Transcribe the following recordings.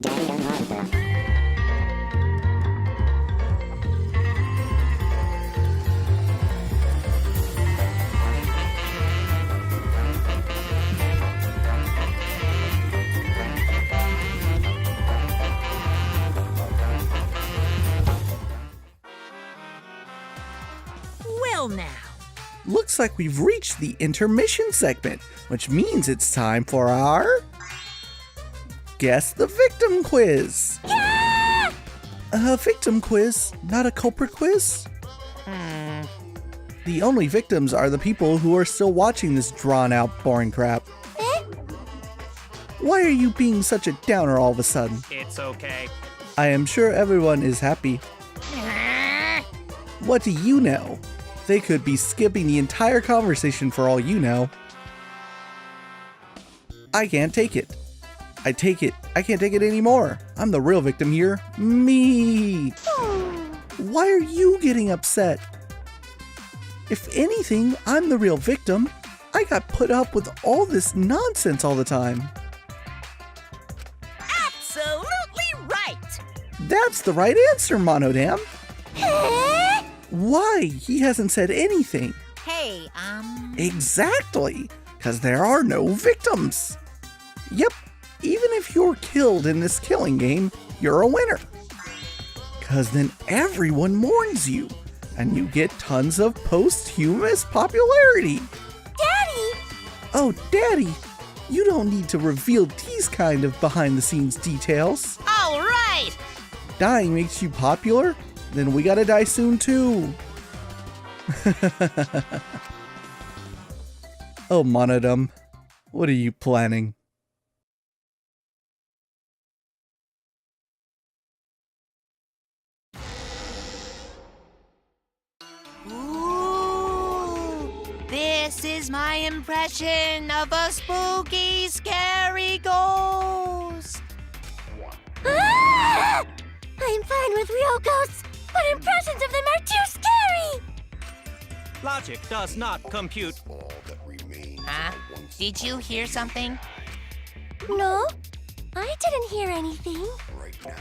Danganronpa. Well now. Looks like we've reached the intermission segment, which means it's time for our Guess the Victim quiz. Yeah! A victim quiz, not a culprit quiz? The only victims are the people who are still watching this drawn-out, boring crap. Why are you being such a downer all of a sudden? It's okay. I am sure everyone is happy. What do you know? They could be skipping the entire conversation for all you know. I can't take it. I can't take it anymore. I'm the real victim here. Me. Why are you getting upset? If anything, I'm the real victim. I got put up with all this nonsense all the time. Absolutely right! That's the right answer, Monodam. Why? He hasn't said anything. Hey, Exactly, because there are no victims. Yep, even if you're killed in this killing game, you're a winner. Because then everyone mourns you, and you get tons of posthumous popularity. Daddy! Oh, Daddy, you don't need to reveal these kind of behind-the-scenes details. All right! Dying makes you popular? Then we gotta die soon too. Oh, Monodam, what are you planning? Ooh, this is my impression of a spooky, scary ghost. Ah! I'm fine with real ghosts, but impressions of them are too scary! Logic does not compute. Huh? Did you hear something? No, I didn't hear anything. Right now,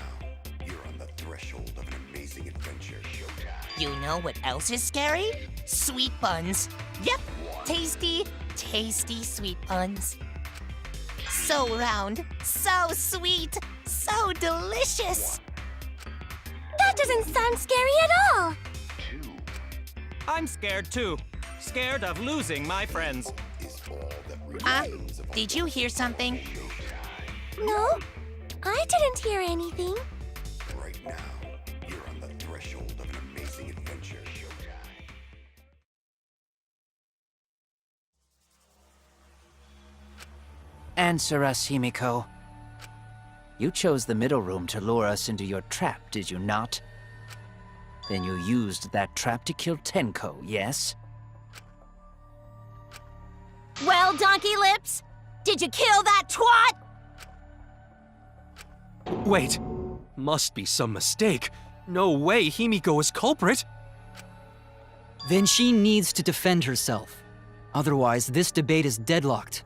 you're on the threshold of an amazing adventure. You know what else is scary? Sweet buns. Yep, tasty, tasty sweet buns. So round, so sweet, so delicious. That doesn't sound scary at all! I'm scared too. Scared of losing my friends. Did you hear something? No, I didn't hear anything. Right now, you're on the threshold of an amazing adventure. Answer us, Himiko. You chose the middle room to lure us into your trap, did you not? Then you used that trap to kill Tenko, yes? Well, Donkey Lips, did you kill that twat? Wait, must be some mistake. No way Himiko is culprit. Then she needs to defend herself. Otherwise, this debate is deadlocked.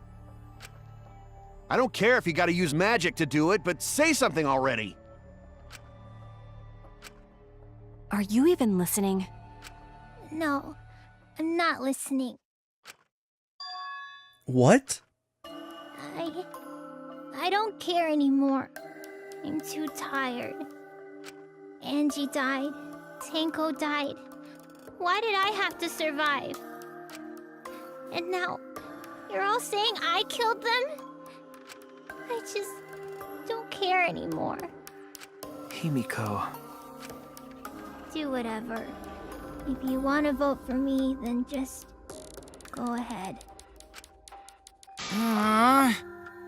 I don't care if you gotta use magic to do it, but say something already. Are you even listening? No, I'm not listening. What? I don't care anymore. I'm too tired. Angie died. Tenko died. Why did I have to survive? And now, you're all saying I killed them? I just don't care anymore. Himiko. Do whatever. If you want to vote for me, then just go ahead.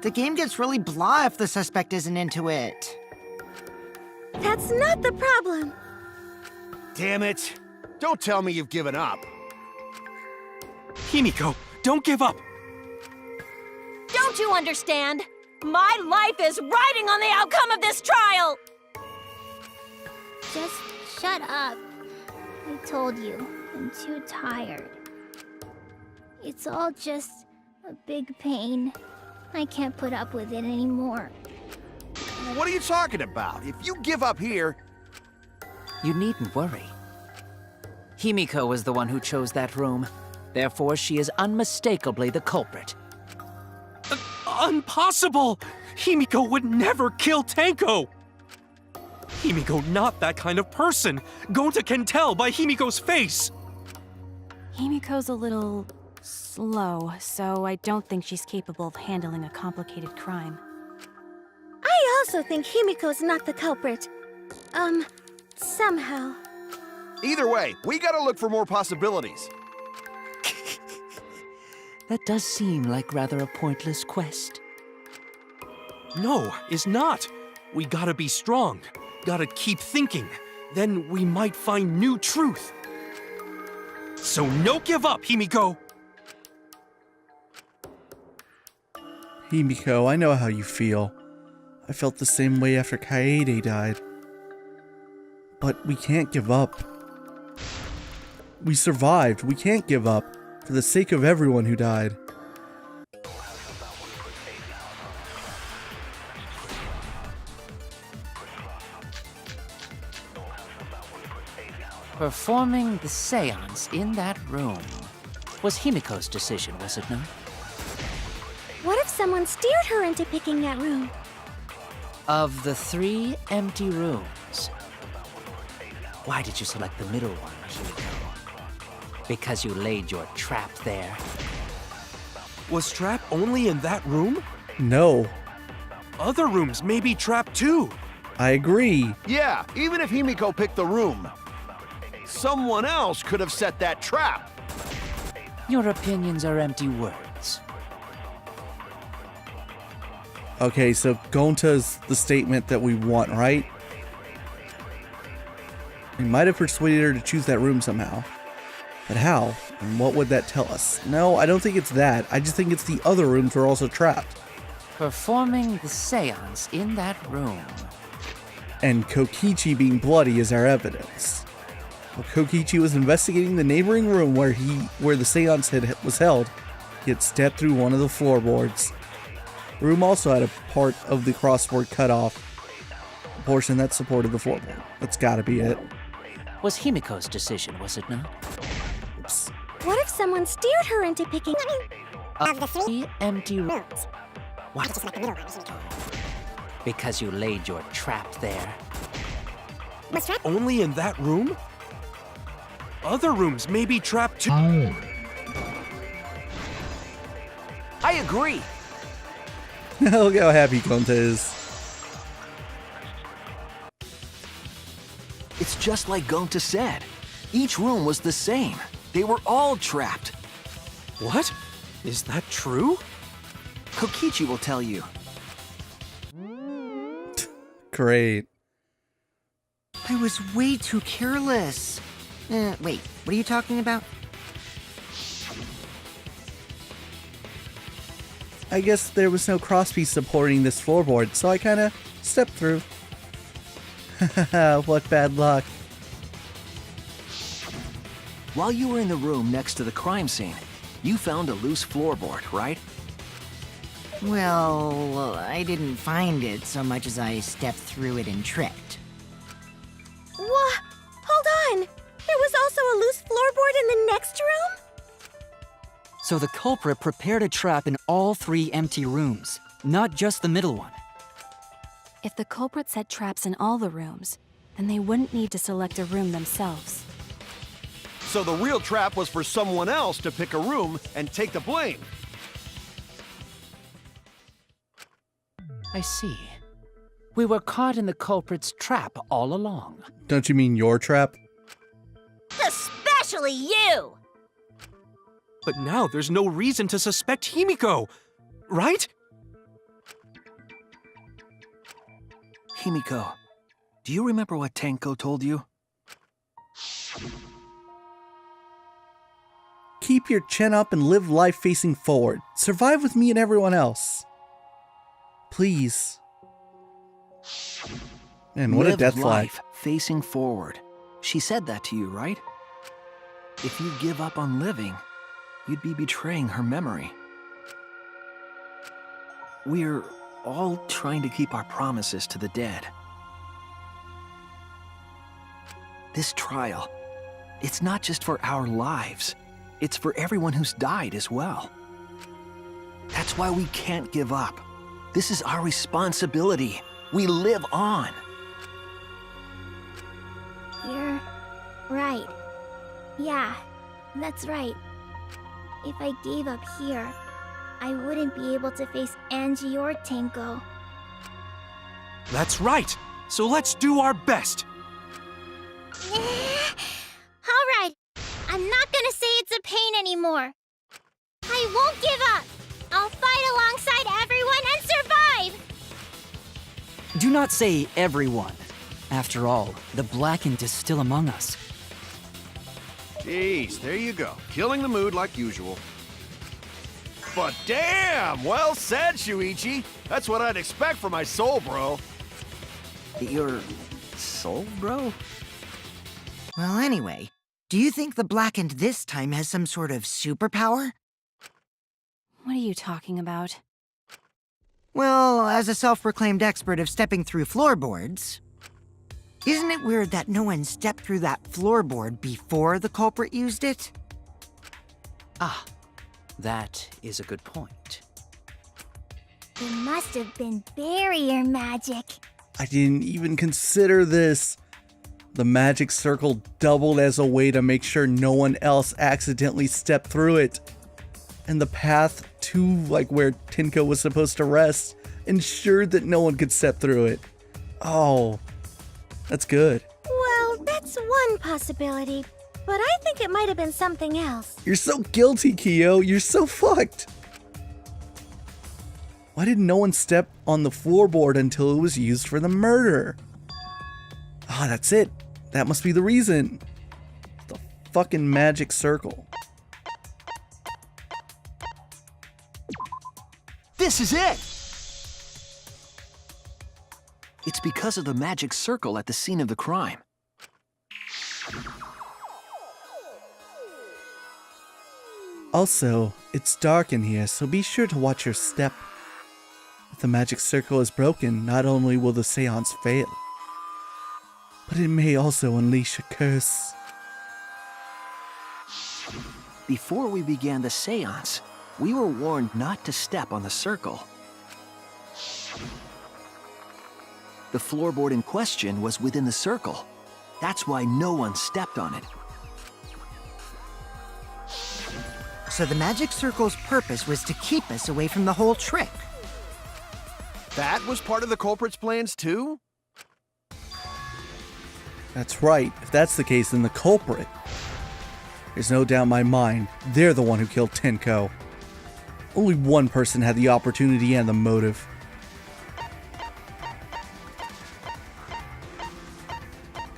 The game gets really blah if the suspect isn't into it. That's not the problem. Damn it. Don't tell me you've given up. Himiko, don't give up! Don't you understand? My life is riding on the outcome of this trial! Just shut up. I told you, I'm too tired. It's all just a big pain. I can't put up with it anymore. What are you talking about? If you give up here... You needn't worry. Himiko was the one who chose that room. Therefore, she is unmistakably the culprit. Impossible! Himiko would never kill Tenko! Himiko not that kind of person. Gonta can tell by Himiko's face. Himiko's a little slow, so I don't think she's capable of handling a complicated crime. I also think Himiko's not the culprit. Somehow. Either way, we gotta look for more possibilities. That does seem like rather a pointless quest. No, it's not. We gotta be strong. Gotta keep thinking. Then we might find new truth. So no give up, Himiko! Himiko, I know how you feel. I felt the same way after Kaede died. But we can't give up. We survived. We can't give up. For the sake of everyone who died. Performing the seance in that room was Himiko's decision, was it not? What if someone steered her into picking that room? Of the 3 empty rooms, why did you select the middle one, Himiko? Because you laid your trap there? Was trap only in that room? No. Other rooms may be trapped too. I agree. Yeah, even if Himiko picked the room, someone else could have set that trap. Your opinions are empty words. Okay, so Gonta's the statement that we want, right? We might have persuaded her to choose that room somehow. But how? And what would that tell us? No, I don't think it's that. I just think it's the other rooms were also trapped. Performing the seance in that room. And Kokichi being bloody is our evidence. While Kokichi was investigating the neighboring room where the seance was held, he had stepped through one of the floorboards. The room also had a part of the crossboard cut off, a portion that supported the floorboard. That's gotta be it. Was Himiko's decision, was it not? Oops. What if someone steered her into picking Of the 3 empty rooms. Why did you select the middle one? Because you laid your trap there. Was trap Only in that room? Other rooms may be trapped too. I agree. Look how happy Gonta is. It's just like Gonta said. Each room was the same. They were all trapped. What? Is that true? Kokichi will tell you. Great. I was way too careless. Wait, what are you talking about? I guess there was no crosspiece supporting this floorboard, so I kinda stepped through. Haha, what bad luck. While you were in the room next to the crime scene, you found a loose floorboard, right? Well, I didn't find it so much as I stepped through it and tripped. What? Hold on! There was also a loose floorboard in the next room? So the culprit prepared a trap in all 3 empty rooms, not just the middle one. If the culprit set traps in all the rooms, then they wouldn't need to select a room themselves. So the real trap was for someone else to pick a room and take the blame. I see. We were caught in the culprit's trap all along. Don't you mean your trap? Especially you! But now there's no reason to suspect Himiko, right? Himiko, do you remember what Tenko told you? Keep your chin up and live life facing forward. Survive with me and everyone else. Please. Man, what a death flag. Life facing forward. She said that to you, right? If you give up on living, you'd be betraying her memory. We're all trying to keep our promises to the dead. This trial, it's not just for our lives. It's for everyone who's died as well. That's why we can't give up. This is our responsibility. We live on. You're right. Yeah, that's right. If I gave up here, I wouldn't be able to face Angie or Tenko. That's right. So let's do our best. Alright, I'm not gonna say it's a pain anymore. I won't give up. I'll fight alongside everyone and survive! Do not say everyone. After all, the Blackened is still among us. Jeez, there you go. Killing the mood like usual. But damn! Well said, Shuichi. That's what I'd expect from my soul bro. Your soul, bro? Well, anyway, do you think the Blackened this time has some sort of superpower? What are you talking about? Well, as a self-proclaimed expert of stepping through floorboards, isn't it weird that no one stepped through that floorboard before the culprit used it? Ah, that is a good point. It must have been barrier magic. I didn't even consider this. The magic circle doubled as a way to make sure no one else accidentally stepped through it. And the path to where Tenko was supposed to rest ensured that no one could step through it. Oh, that's good. Well, that's one possibility, but I think it might have been something else. You're so guilty, Kyo. You're so fucked. Why did no one step on the floorboard until it was used for the murder? Ah, that's it. That must be the reason. The fucking magic circle. This is it! It's because of the magic circle at the scene of the crime. Also, it's dark in here, so be sure to watch your step. If the magic circle is broken, not only will the seance fail, but it may also unleash a curse. Before we began the seance, we were warned not to step on the circle. The floorboard in question was within the circle. That's why no one stepped on it. So the magic circle's purpose was to keep us away from the whole trick. That was part of the culprit's plans too? That's right. If that's the case, then the culprit. There's no doubt in my mind, they're the one who killed Tenko. Only one person had the opportunity and the motive.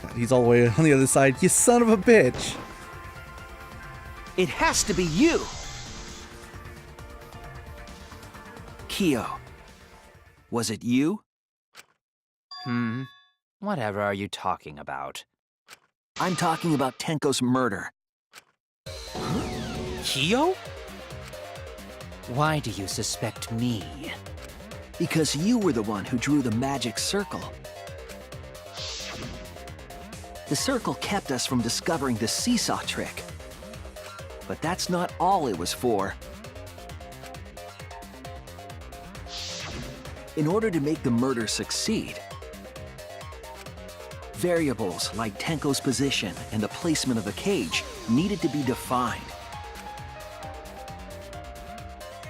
God, he's all the way on the other side. You son of a bitch! It has to be you! Kyo, was it you? Whatever are you talking about? I'm talking about Tenko's murder. Kyo? Why do you suspect me? Because you were the one who drew the magic circle. The circle kept us from discovering the seesaw trick. But that's not all it was for. In order to make the murder succeed, variables like Tenko's position and the placement of the cage needed to be defined.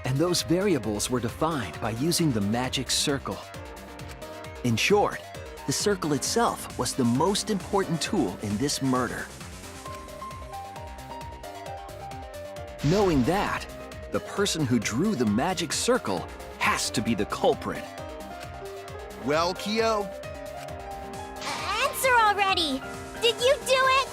And those variables were defined by using the magic circle. In short, the circle itself was the most important tool in this murder. Knowing that, the person who drew the magic circle has to be the culprit. Well, Kyo? Answer already! Did you do it?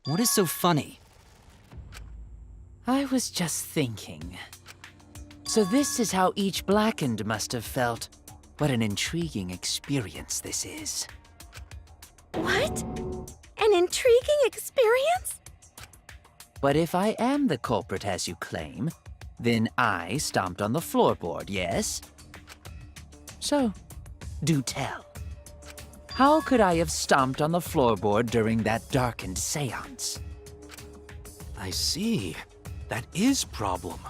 What is so funny? I was just thinking. So this is how each Blackened must have felt. What an intriguing experience this is. What? intriguing experience. But if I am the culprit as you claim, then I stomped on the floorboard, yes? So, do tell. How could I have stomped on the floorboard during that darkened seance? I see. That is problem.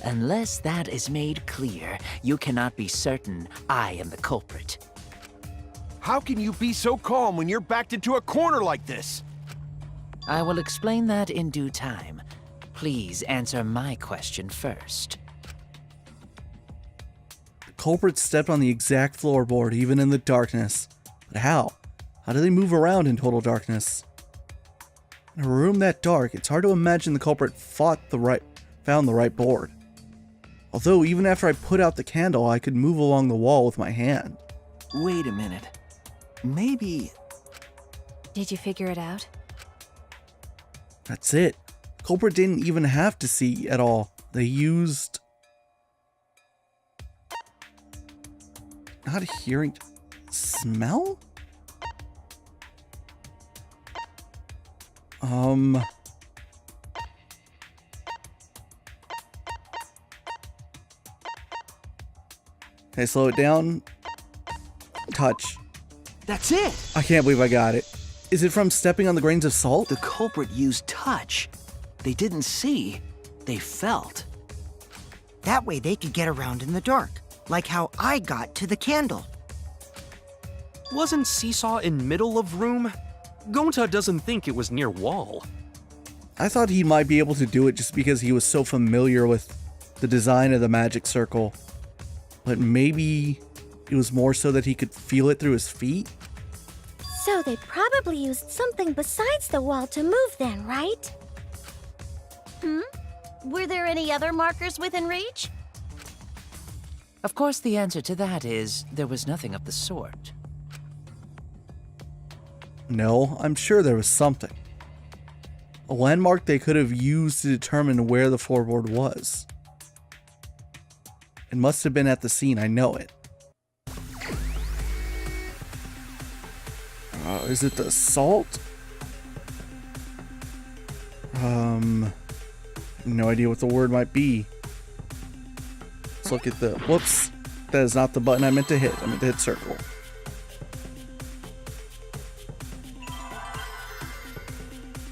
Unless that is made clear, you cannot be certain I am the culprit. How can you be so calm when you're backed into a corner like this? I will explain that in due time. Please answer my question first. The culprit stepped on the exact floorboard, even in the darkness. But how? How do they move around in total darkness? In a room that dark, it's hard to imagine the culprit found the right board. Although, even after I put out the candle, I could move along the wall with my hand. Wait a minute. Maybe... Did you figure it out? That's it. The culprit didn't even have to see at all. They used... not hearing... smell? Okay, slow it down. Touch. That's it! I can't believe I got it. Is it from stepping on the grains of salt? The culprit used touch. They didn't see, they felt. That way they could get around in the dark, like how I got to the candle. Wasn't Seesaw in middle of room? Gonta doesn't think it was near wall. I thought he might be able to do it just because he was so familiar with the design of the magic circle. But maybe it was more so that he could feel it through his feet? So they probably used something besides the wall to move then, right? Were there any other markers within reach? Of course, the answer to that is there was nothing of the sort. No, I'm sure there was something. A landmark they could have used to determine where the floorboard was. It must have been at the scene, I know it. Is it the salt? No idea what the word might be. Let's look at the... whoops. That is not the button I meant to hit. I meant to hit circle.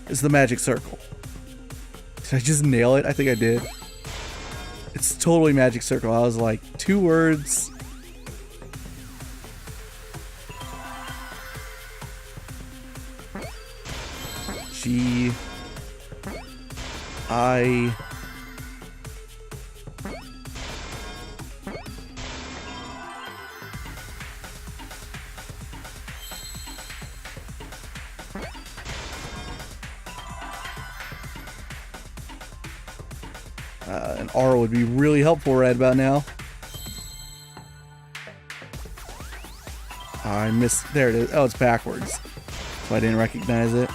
It's the magic circle. Did I just nail it? I think I did. It's totally magic circle. I was like, 2 words. G I an R would be really helpful right about now. I missed. There it is. Oh, it's backwards. So I didn't recognize it.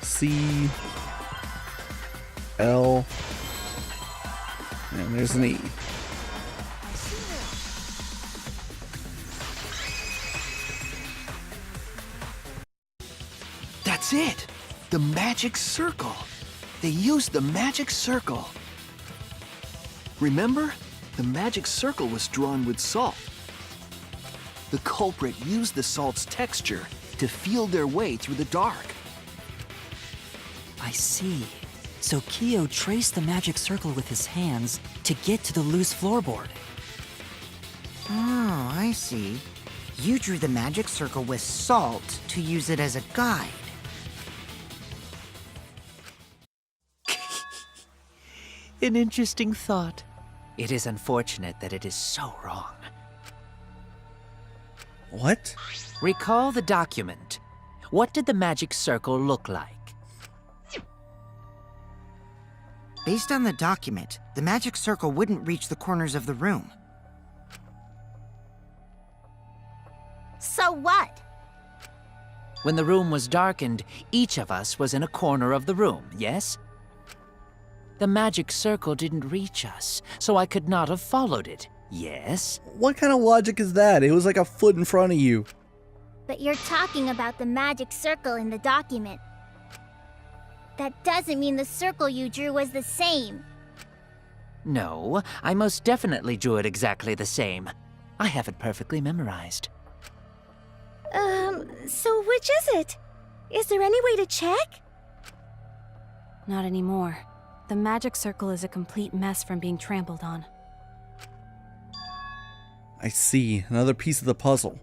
C L and there's an E. That's it! The magic circle. They used the magic circle. Remember? The magic circle was drawn with salt. The culprit used the salt's texture to feel their way through the dark. I see. So Kyo traced the magic circle with his hands to get to the loose floorboard. Oh, I see. You drew the magic circle with salt to use it as a guide. An interesting thought. It is unfortunate that it is so wrong. What? Recall the document. What did the magic circle look like? Based on the document, the magic circle wouldn't reach the corners of the room. So what? When the room was darkened, each of us was in a corner of the room, yes? The magic circle didn't reach us, so I could not have followed it, yes? What kind of logic is that? It was like a foot in front of you. But you're talking about the magic circle in the document. That doesn't mean the circle you drew was the same. No, I most definitely drew it exactly the same. I have it perfectly memorized. So which is it? Is there any way to check? Not anymore. The magic circle is a complete mess from being trampled on. I see. Another piece of the puzzle.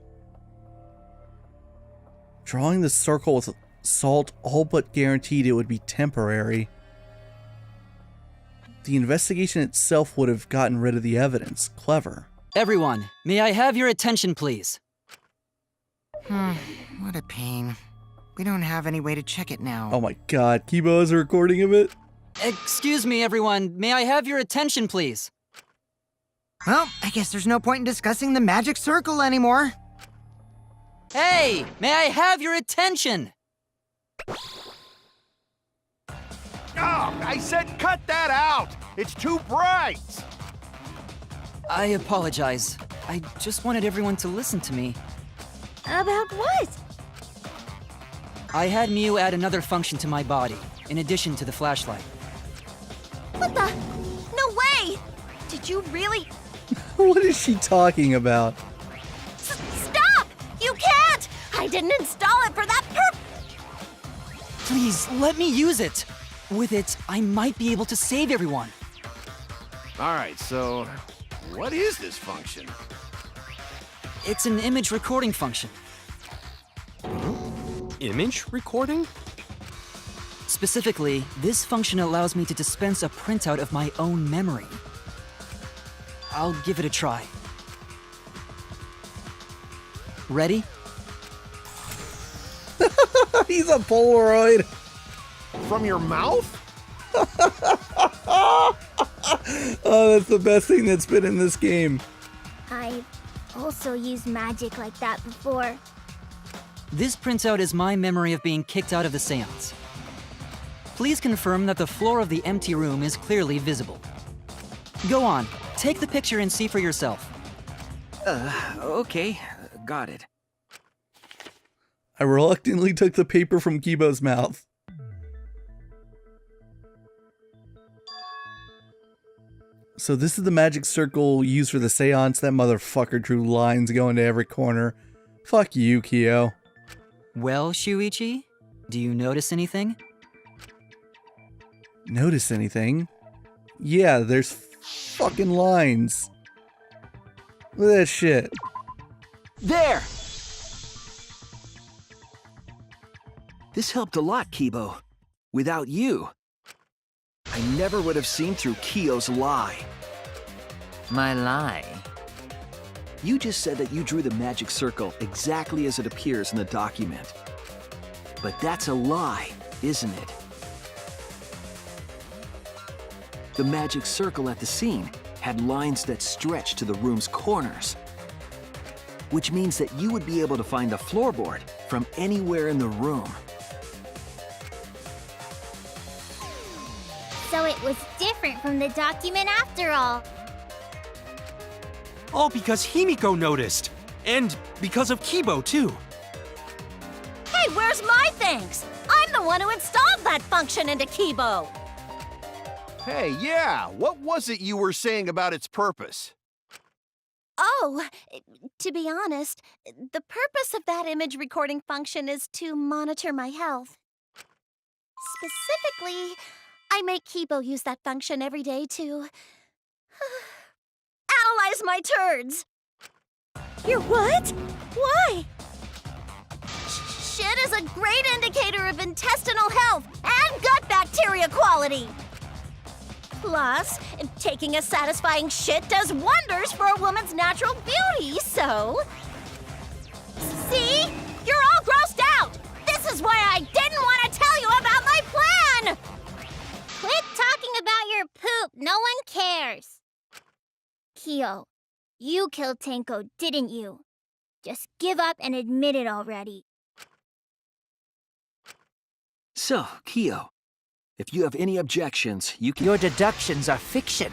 Drawing the circle with salt all but guaranteed it would be temporary. The investigation itself would have gotten rid of the evidence. Clever. Everyone, may I have your attention, please? What a pain. We don't have any way to check it now. Oh my god, Kibo has a recording of it? Excuse me, everyone. May I have your attention, please? Well, I guess there's no point in discussing the magic circle anymore. Hey, may I have your attention? Oh, I said cut that out! It's too bright! I apologize. I just wanted everyone to listen to me. About what? I had Miu add another function to my body, in addition to the flashlight. What the? No way! Did you really? What is she talking about? Stop! You can't! I didn't install it for that Please, let me use it. With it, I might be able to save everyone. Alright, so what is this function? It's an image recording function. Image recording? Specifically, this function allows me to dispense a printout of my own memory. I'll give it a try. Ready? He's a Polaroid! From your mouth? Oh, that's the best thing that's been in this game. I've also used magic like that before. This printout is my memory of being kicked out of the seance. Please confirm that the floor of the empty room is clearly visible. Go on, take the picture and see for yourself. Okay, got it. I reluctantly took the paper from Kibo's mouth. So this is the magic circle used for the seance. That motherfucker drew lines going to every corner. Fuck you, Kyo. Well, Shuichi, do you notice anything? Notice anything? Yeah, there's fucking lines. Look at that shit. There! This helped a lot, Kibo. Without you, I never would have seen through Kyo's lie. My lie? You just said that you drew the magic circle exactly as it appears in the document. But that's a lie, isn't it? The magic circle at the scene had lines that stretched to the room's corners, which means that you would be able to find the floorboard from anywhere in the room. So it was different from the document after all. All because Himiko noticed. And because of Kibo, too. Hey, where's my thanks? I'm the one who installed that function into Kibo. Hey, yeah, what was it you were saying about its purpose? Oh, to be honest, the purpose of that image recording function is to monitor my health. Specifically, I make Kibo use that function every day to analyze my turds. Your what? Why? Shit is a great indicator of intestinal health and gut bacteria quality. Plus, taking a satisfying shit does wonders for a woman's natural beauty, so... See? You're all grossed out! This is why I didn't want to tell you about my plan! Quit talking about your poop. No one cares. Kyo, you killed Tenko, didn't you? Just give up and admit it already. So, Kyo, if you have any objections, you can... Your deductions are fiction.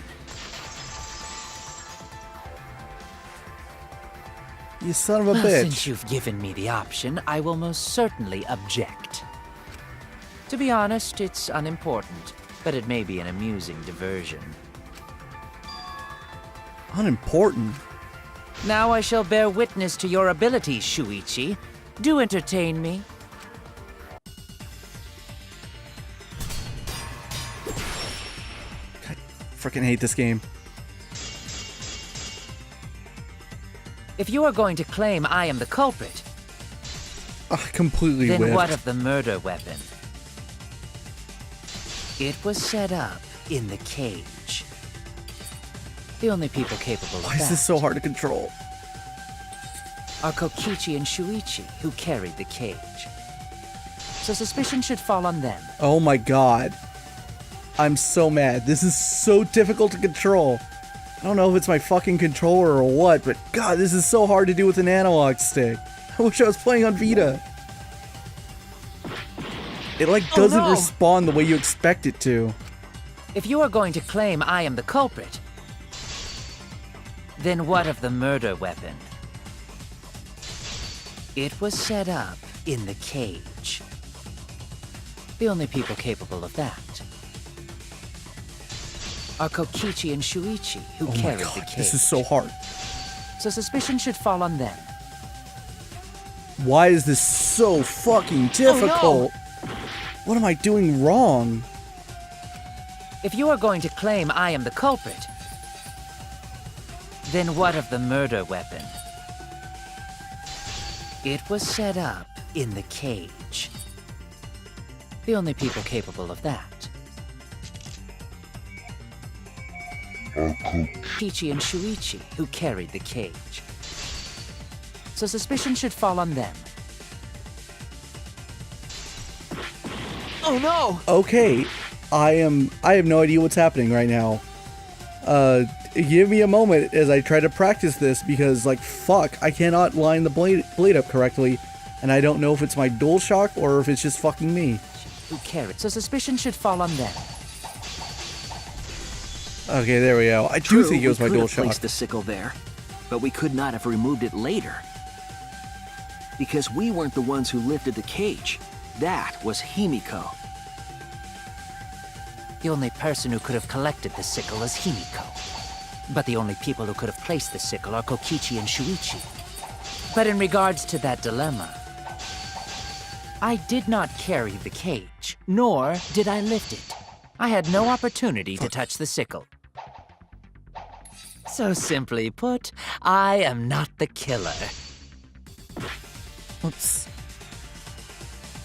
You son of a Well, bitch. since you've given me the option, I will most certainly object. To be honest, it's unimportant, but it may be an amusing diversion. Unimportant? Now I shall bear witness to your abilities, Shuichi. Do entertain me. Freaking hate this game. If you are going to claim I am the culprit, I completely then whiffed. what of the murder weapon? It was set up in the cage. The only people capable of Why is that this so hard to control? are Kokichi and Shuichi, who carried the cage. So suspicion should fall on them. Oh my god. I'm so mad. This is so difficult to control. I don't know if it's my fucking controller or what, but god, this is so hard to do with an analog stick. I wish I was playing on Vita. It like doesn't no. respond the way you expect it to. If you are going to claim I am the culprit, then what of the murder weapon? It was set up in the cage. The only people capable of that are Kokichi and Shuichi, who Oh my carried god, the cage. this is so hard. So suspicion should fall on them. Why is this so fucking difficult? What am I doing wrong? If you are going to claim I am the culprit, then what of the murder weapon? It was set up in the cage. The only people capable of that are Kokichi and Shuichi, who carried the cage. So suspicion should fall on them. Oh no! Okay, I have no idea what's happening right now. Give me a moment as I try to practice this because, like, fuck, I cannot line the blade up correctly, and I don't know if it's my DualShock or if it's just fucking me. Who carried? So suspicion should fall on them. Okay, there we go. I do think it was my we could have placed DualShock. the sickle there, but we could not have removed it later. Because we weren't the ones who lifted the cage. That was Himiko. The only person who could have collected the sickle is Himiko. But the only people who could have placed the sickle are Kokichi and Shuichi. But in regards to that dilemma, I did not carry the cage, nor did I lift it. I had no opportunity to touch the sickle. So simply put, I am not the killer. I'm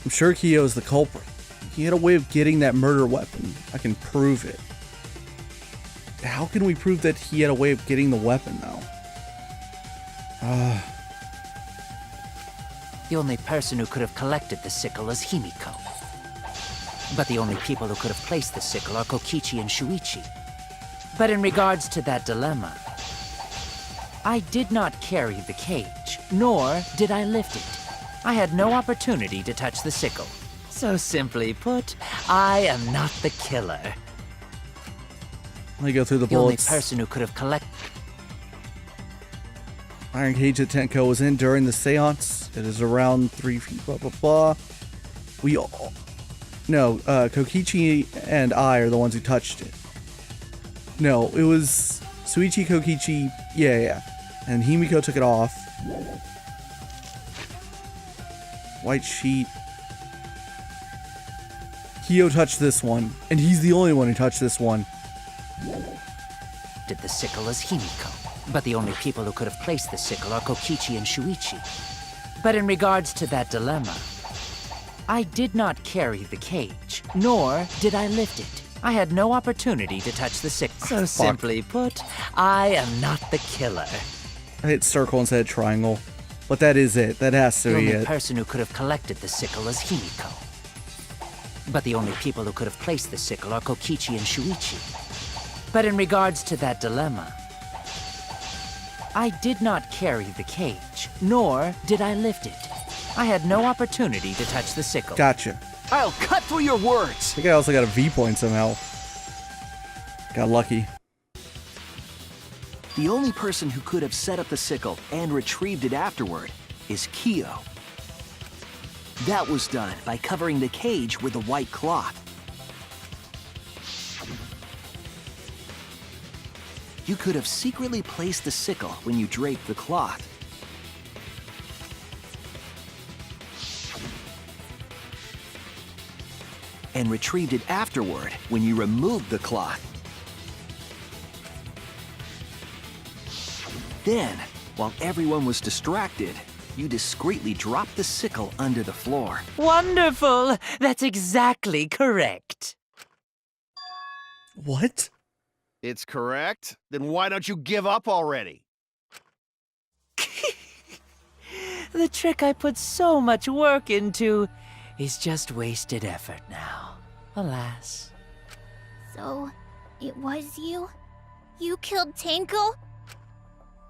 sure Kyo's the culprit. He had a way of getting that murder weapon. I can prove it. How can we prove that he had a way of getting the weapon, though? The only person who could have collected the sickle is Himiko. But the only people who could have placed the sickle are Kokichi and Shuichi. But in regards to that dilemma, I did not carry the cage, nor did I lift it. I had no opportunity to touch the sickle. So simply put, I am not the killer. Let me go through the The only bullets. person who could have collected... Iron cage that Tenko was in during the seance. It is around 3 feet, blah, blah, blah. We all... No, Kokichi and I are the ones who touched it. No, it was Shuichi, Kokichi, yeah. And Himiko took it off. White sheet. Kyo touched this one, and he's the only one who touched this one. The sickle is Himiko. But the only people who could have placed the sickle are Kokichi and Shuichi. But in regards to that dilemma, I did not carry the cage, nor did I lift it. I had no opportunity to touch the sickle. So simply put, I am not the killer. I hit circle instead of triangle. But that is it. That has to The be only it. person who could have collected the sickle is Himiko. But the only people who could have placed the sickle are Kokichi and Shuichi. But in regards to that dilemma, I did not carry the cage, nor did I lift it. I had no opportunity to touch the sickle. Gotcha. I'll cut through your words. I think I also got a V point somehow. Got lucky. The only person who could have set up the sickle and retrieved it afterward is Kyo. That was done by covering the cage with a white cloth. You could have secretly placed the sickle when you draped the cloth. And retrieved it afterward when you removed the cloth. Then, while everyone was distracted, you discreetly dropped the sickle under the floor. Wonderful! That's exactly correct. What? It's correct? Then why don't you give up already? The trick I put so much work into is just wasted effort now. Alas. So, it was you? You killed Tenko?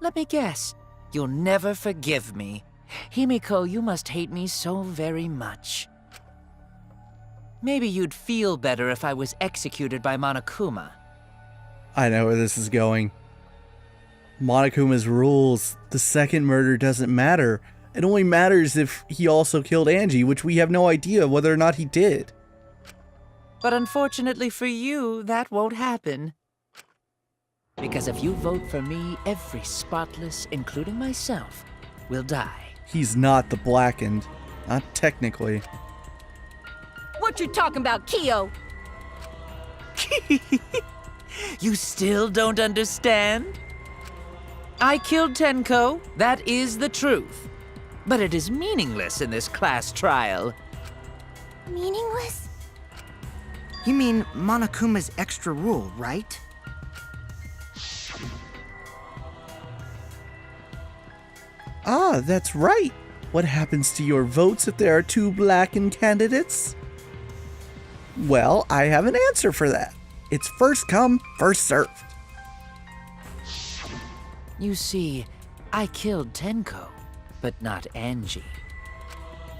Let me guess. You'll never forgive me. Himiko, you must hate me so very much. Maybe you'd feel better if I was executed by Monokuma. I know where this is going. Monokuma's rules. The second murder doesn't matter. It only matters if he also killed Angie, which we have no idea whether or not he did. But unfortunately for you, that won't happen. Because if you vote for me, every spotless, including myself, will die. He's not the Blackened. Not technically. What you talking about, Kyo? You still don't understand? I killed Tenko, that is the truth. But it is meaningless in this class trial. Meaningless? You mean Monokuma's extra rule, right? Ah, that's right. What happens to your votes if there are two Blackened candidates? Well, I have an answer for that. It's first come, first served. You see, I killed Tenko, but not Angie.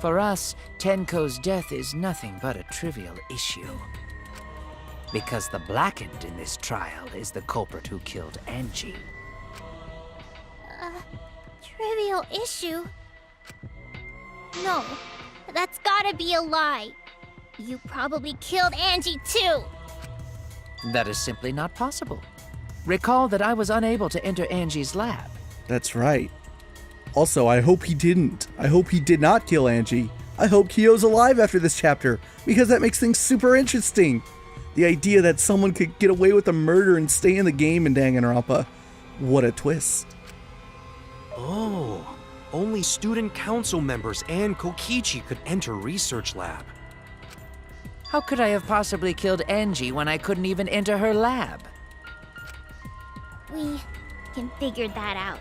For us, Tenko's death is nothing but a trivial issue. Because the Blackened in this trial is the culprit who killed Angie. Trivial issue? No, that's gotta be a lie. You probably killed Angie too. That is simply not possible. Recall that I was unable to enter Angie's lab. That's right. Also, I hope he didn't. I hope he did not kill Angie. I hope Kyo's alive after this chapter, because that makes things super interesting. The idea that someone could get away with a murder and stay in the game in Danganronpa. What a twist. Oh, only student council members and Kokichi could enter research lab. How could I have possibly killed Angie when I couldn't even enter her lab? We can figure that out.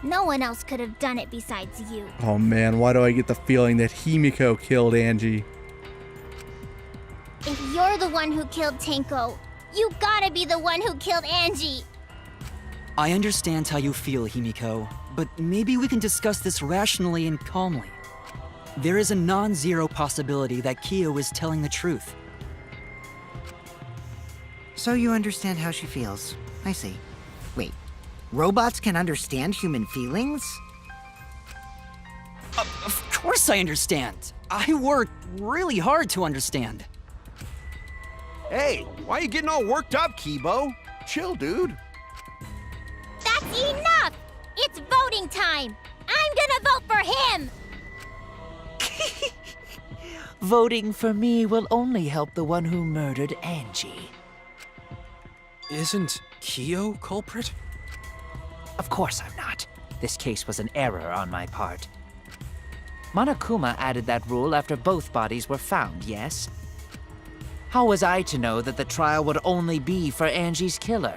No one else could have done it besides you. Oh man, why do I get the feeling that Himiko killed Angie? If you're the one who killed Tenko, you gotta be the one who killed Angie. I understand how you feel, Himiko, but maybe we can discuss this rationally and calmly. There is a non-zero possibility that Kyo is telling the truth. So you understand how she feels. I see. Wait, robots can understand human feelings? Of course I understand. I worked really hard to understand. Hey, why are you getting all worked up, Kibo? Chill, dude. That's enough! It's voting time! I'm gonna vote for him! Voting for me will only help the one who murdered Angie. Isn't Kyo culprit? Of course I'm not. This case was an error on my part. Monokuma added that rule after both bodies were found, yes? How was I to know that the trial would only be for Angie's killer?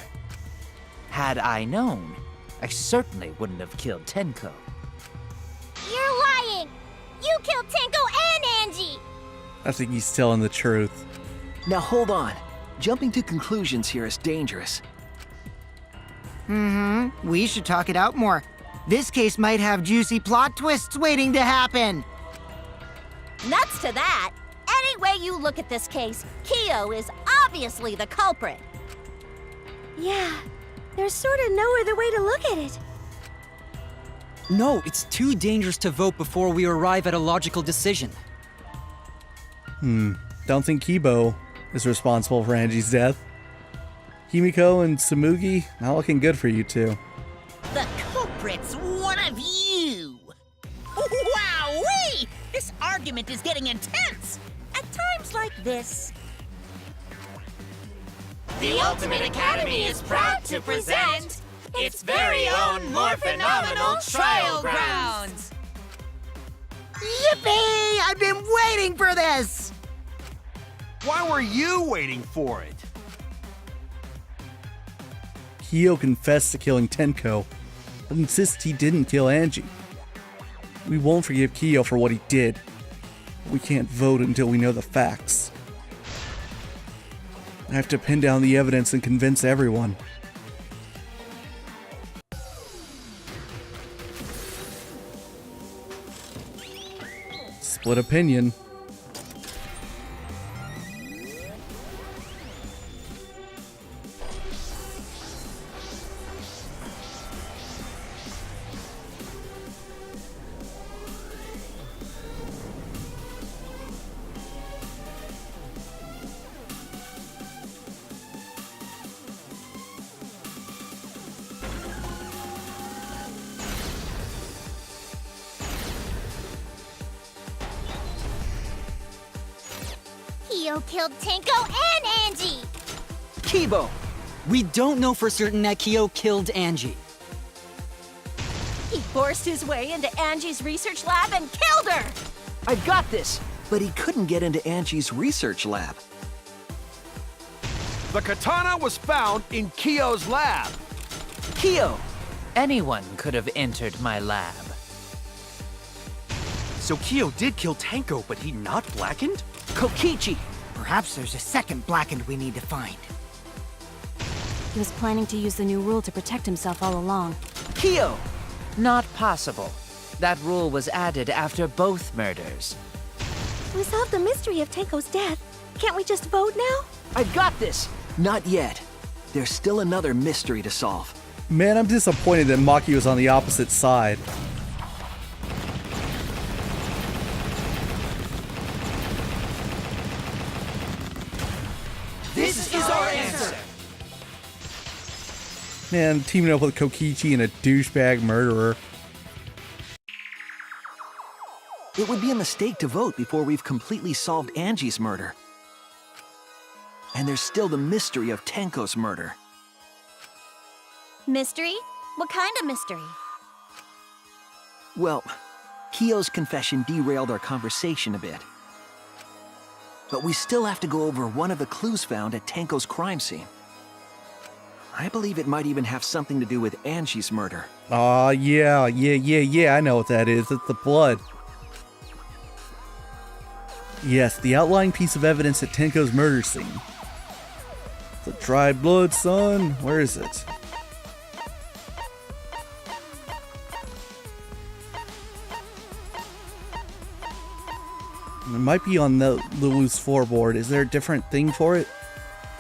Had I known, I certainly wouldn't have killed Tenko. You're lying! You killed Tenko and Angie! I think he's telling the truth. Now hold on. Jumping to conclusions here is dangerous. We should talk it out more. This case might have juicy plot twists waiting to happen. Nuts to that! Any way you look at this case, Kyo is obviously the culprit. Yeah, There's sort of no other way to look at it. No, it's too dangerous to vote before we arrive at a logical decision. Don't think Kibo is responsible for Angie's death. Himiko and Tsumugi, not looking good for you two. The culprit's one of you! Wowee! This argument is getting intense! At times like this. The Ultimate Academy is proud to present its very own more phenomenal trial grounds! Yippee! I've been waiting for this! Why were you waiting for it? Kyo confessed to killing Tenko, but insists he didn't kill Angie. We won't forgive Kyo for what he did. We can't vote until we know the facts. I have to pin down the evidence and convince everyone. Split opinion. Kyo killed Tenko and Angie! Kibo! We don't know for certain that Kyo killed Angie. He forced his way into Angie's research lab and killed her! I've got this! But he couldn't get into Angie's research lab. The katana was found in Kyo's lab. Kyo! Anyone could have entered my lab. So Kyo did kill Tenko, but he not blackened? Kokichi! Perhaps there's a second blackened we need to find. He was planning to use the new rule to protect himself all along. Kyo! Not possible. That rule was added after both murders. We solved the mystery of Tenko's death. Can't we just vote now? I've got this! Not yet. There's still another mystery to solve. Man, I'm disappointed that Maki was on the opposite side. This is our answer! Man, teaming up with Kokichi and a douchebag murderer. It would be a mistake to vote before we've completely solved Angie's murder. And there's still the mystery of Tenko's murder. Mystery? What kind of mystery? Well, Kyo's confession derailed our conversation a bit. But we still have to go over one of the clues found at Tenko's crime scene. I believe it might even have something to do with Angie's murder. Aw, yeah, I know what that is. It's the blood. Yes, the outlying piece of evidence at Tenko's murder scene. The dried blood, son. Where is it? It might be on the loose floorboard. Is there a different thing for it?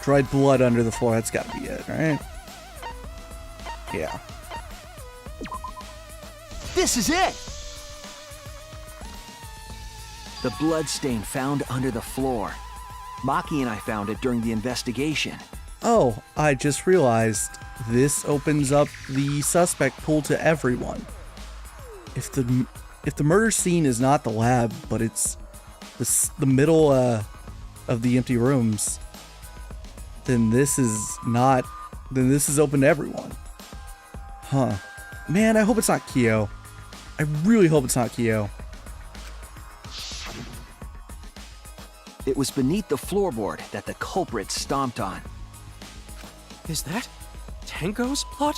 Dried blood under the floor. That's gotta be it, right? Yeah. This is it! The blood stain found under the floor. Maki and I found it during the investigation. Oh, I just realized this opens up the suspect pool to everyone. If the murder scene is not the lab, but it's the middle of the empty rooms, then this is open to everyone. Huh. Man, I hope it's not Kyo. I really hope it's not Kyo. It was beneath the floorboard that the culprit stomped on. Is that Tenko's blood?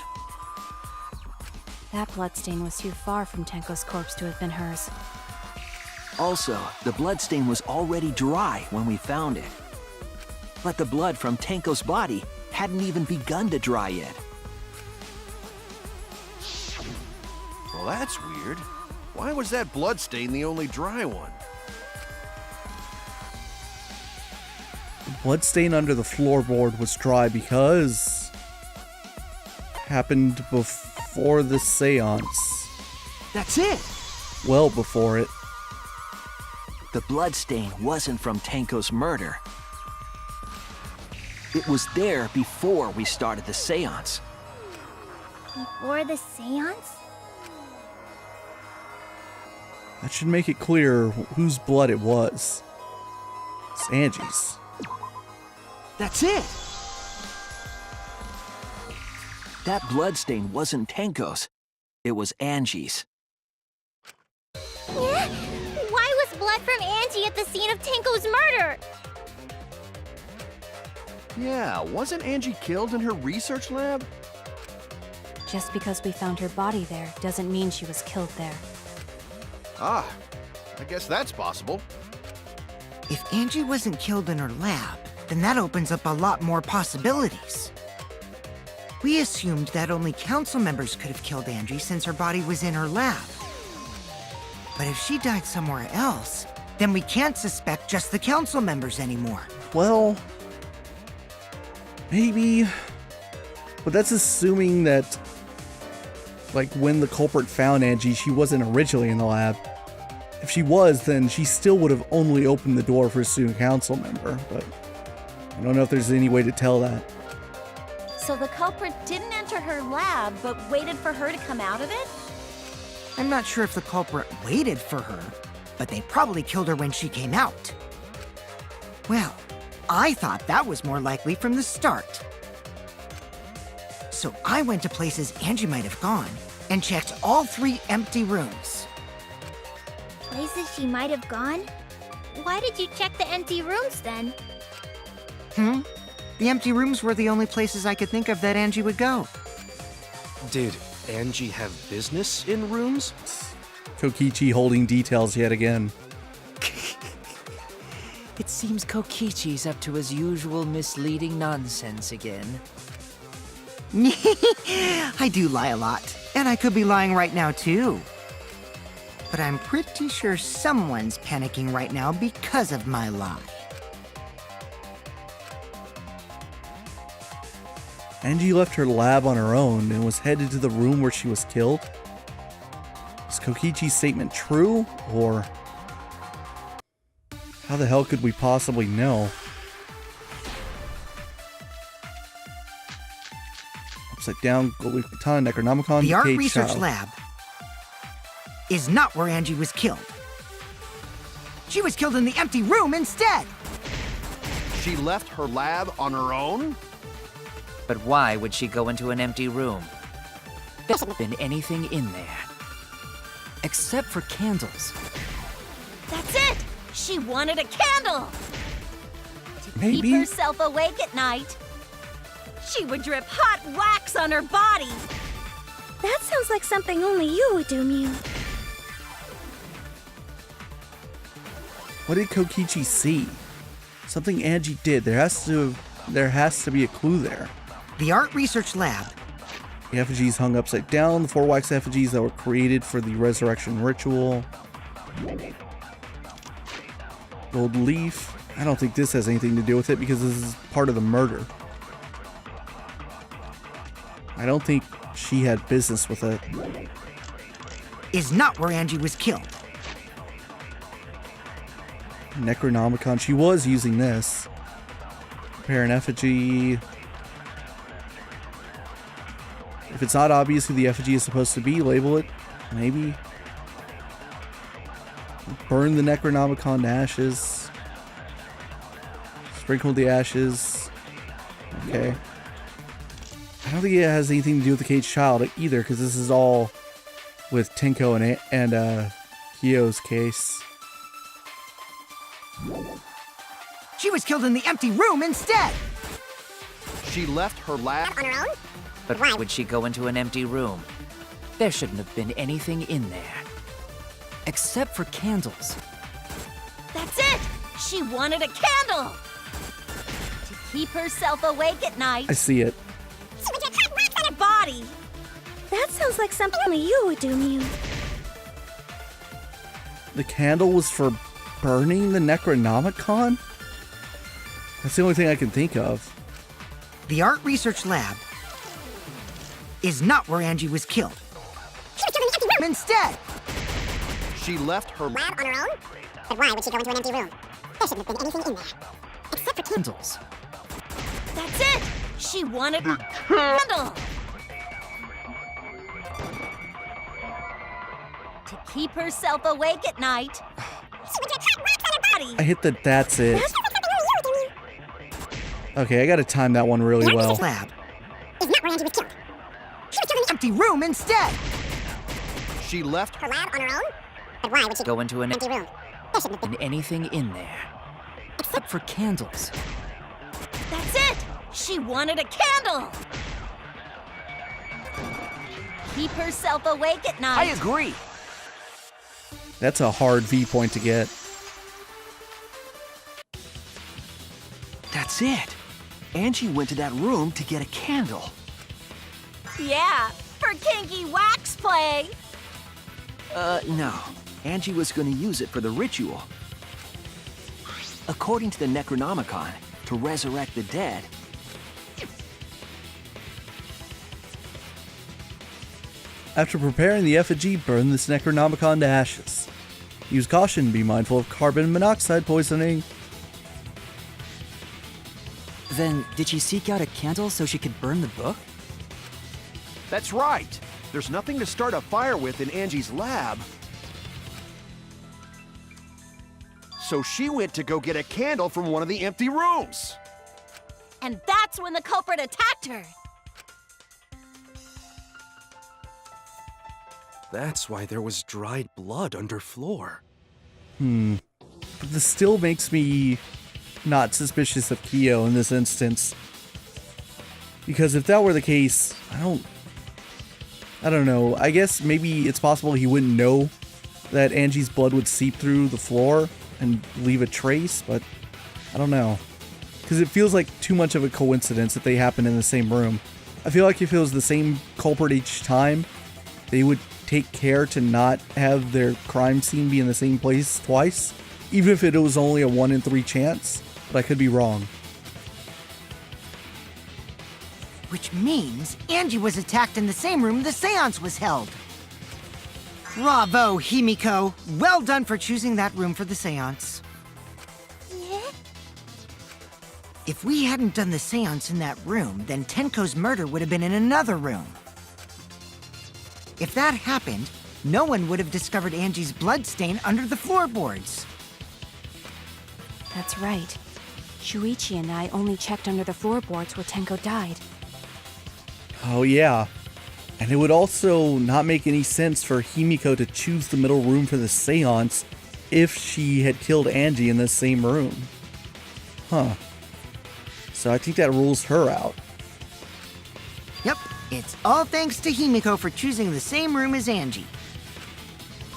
That bloodstain was too far from Tenko's corpse to have been hers. Also, the bloodstain was already dry when we found it. But the blood from Tenko's body hadn't even begun to dry yet. Well, that's weird. Why was that bloodstain the only dry one? The bloodstain under the floorboard was dry because... happened before the seance. That's it! Well before it. The bloodstain wasn't from Tenko's murder. It was there before we started the seance. Before the seance? That should make it clear whose blood it was. It's Angie's. That's it! That bloodstain wasn't Tenko's. It was Angie's. Yeah? Why was blood from Angie at the scene of Tenko's murder? Yeah, wasn't Angie killed in her research lab? Just because we found her body there doesn't mean she was killed there. Ah, I guess that's possible. If Angie wasn't killed in her lab, then that opens up a lot more possibilities. We assumed that only council members could have killed Angie since her body was in her lab. But if she died somewhere else, then we can't suspect just the council members anymore. Well, maybe. But that's assuming that, like, when the culprit found Angie, she wasn't originally in the lab. If she was, then she still would have only opened the door for a student council member, but I don't know if there's any way to tell that. So the culprit didn't enter her lab, but waited for her to come out of it? I'm not sure if the culprit waited for her, but they probably killed her when she came out. Well, I thought that was more likely from the start. So I went to places Angie might have gone and checked all 3 empty rooms. Places she might have gone? Why did you check the empty rooms then? The empty rooms were the only places I could think of that Angie would go. Did Angie have business in rooms? Kokichi holding details yet again. It seems Kokichi's up to his usual misleading nonsense again. I do lie a lot, and I could be lying right now too. But I'm pretty sure someone's panicking right now because of my lie. Angie left her lab on her own and was headed to the room where she was killed. Is Kokichi's statement true, or how the hell could we possibly know? Upside down, Golden Katana, Necronomicon, The art Cage research Child. lab is not where Angie was killed. She was killed in the empty room instead. She left her lab on her own? But why would she go into an empty room? There hasn't been anything in there. Except for candles. That's it! She wanted a candle! To Maybe. keep herself awake at night. She would drip hot wax on her body. That sounds like something only you would do, Mew. What did Kokichi see? Something Angie did. There has to be a clue there. The art research lab. The effigies hung upside down, the 4 wax effigies that were created for the resurrection ritual. Gold leaf. I don't think this has anything to do with it because this is part of the murder. I don't think she had business with it. Is not where Angie was killed. Necronomicon. She was using this. Prepare an effigy. If it's not obvious who the effigy is supposed to be, label it. Maybe. Burn the Necronomicon to ashes. Sprinkle the ashes. Okay. I don't think it has anything to do with the Caged Child either, because this is all with Tenko and Hyo's case. She was killed in the empty room instead. She left her lab on her own? But why would she go into an empty room? There shouldn't have been anything in there. Except for candles. That's it! She wanted a candle! To keep herself awake at night. I see it. She would drip hot wax on her body. That sounds like something only you would do, Mew. The candle was for burning the Necronomicon? That's the only thing I can think of. The art research lab is not where Angie was killed. Instead, She left her lab on her own? But why would she go into an empty room? There shouldn't have been anything in there. Except for candles. That's it! She wanted a candle! To keep herself awake at night. She would get hot rocks on her body! I hit the that's it. Okay, I gotta time that one really well. lab Is not where Angie was killed. She was killed in the empty room instead. She left her lab on her own? But why would she Go into an empty room? There shouldn't have been anything in there. Except for candles. That's it! She wanted a candle! Keep herself awake at night. I agree. That's a hard V point to get. That's it. Angie went to that room to get a candle. Yeah, for kinky wax play. No. Angie was going to use it for the ritual. According to the Necronomicon, to resurrect the dead. After preparing the effigy, burn this Necronomicon to ashes. Use caution, be mindful of carbon monoxide poisoning. Then, did she seek out a candle so she could burn the book? That's right. There's nothing to start a fire with in Angie's lab. So she went to go get a candle from one of the empty rooms. And that's when the culprit attacked her. That's why there was dried blood under floor. But this still makes me not suspicious of Kyo in this instance. Because if that were the case, I don't know. I guess maybe it's possible he wouldn't know that Angie's blood would seep through the floor and leave a trace, but I don't know. Because it feels like too much of a coincidence that they happen in the same room. I feel like if it was the same culprit each time, they would take care to not have their crime scene be in the same place twice, even if it was only a 1 in 3 chance, but I could be wrong. Which means Angie was attacked in the same room the seance was held. Bravo, Himiko. Well done for choosing that room for the seance. Yeah? If we hadn't done the seance in that room, then Tenko's murder would have been in another room. If that happened, no one would have discovered Angie's bloodstain under the floorboards. That's right. Shuichi and I only checked under the floorboards where Tenko died. Oh yeah. And it would also not make any sense for Himiko to choose the middle room for the seance if she had killed Angie in the same room. Huh. So I think that rules her out. Yep, it's all thanks to Himiko for choosing the same room as Angie.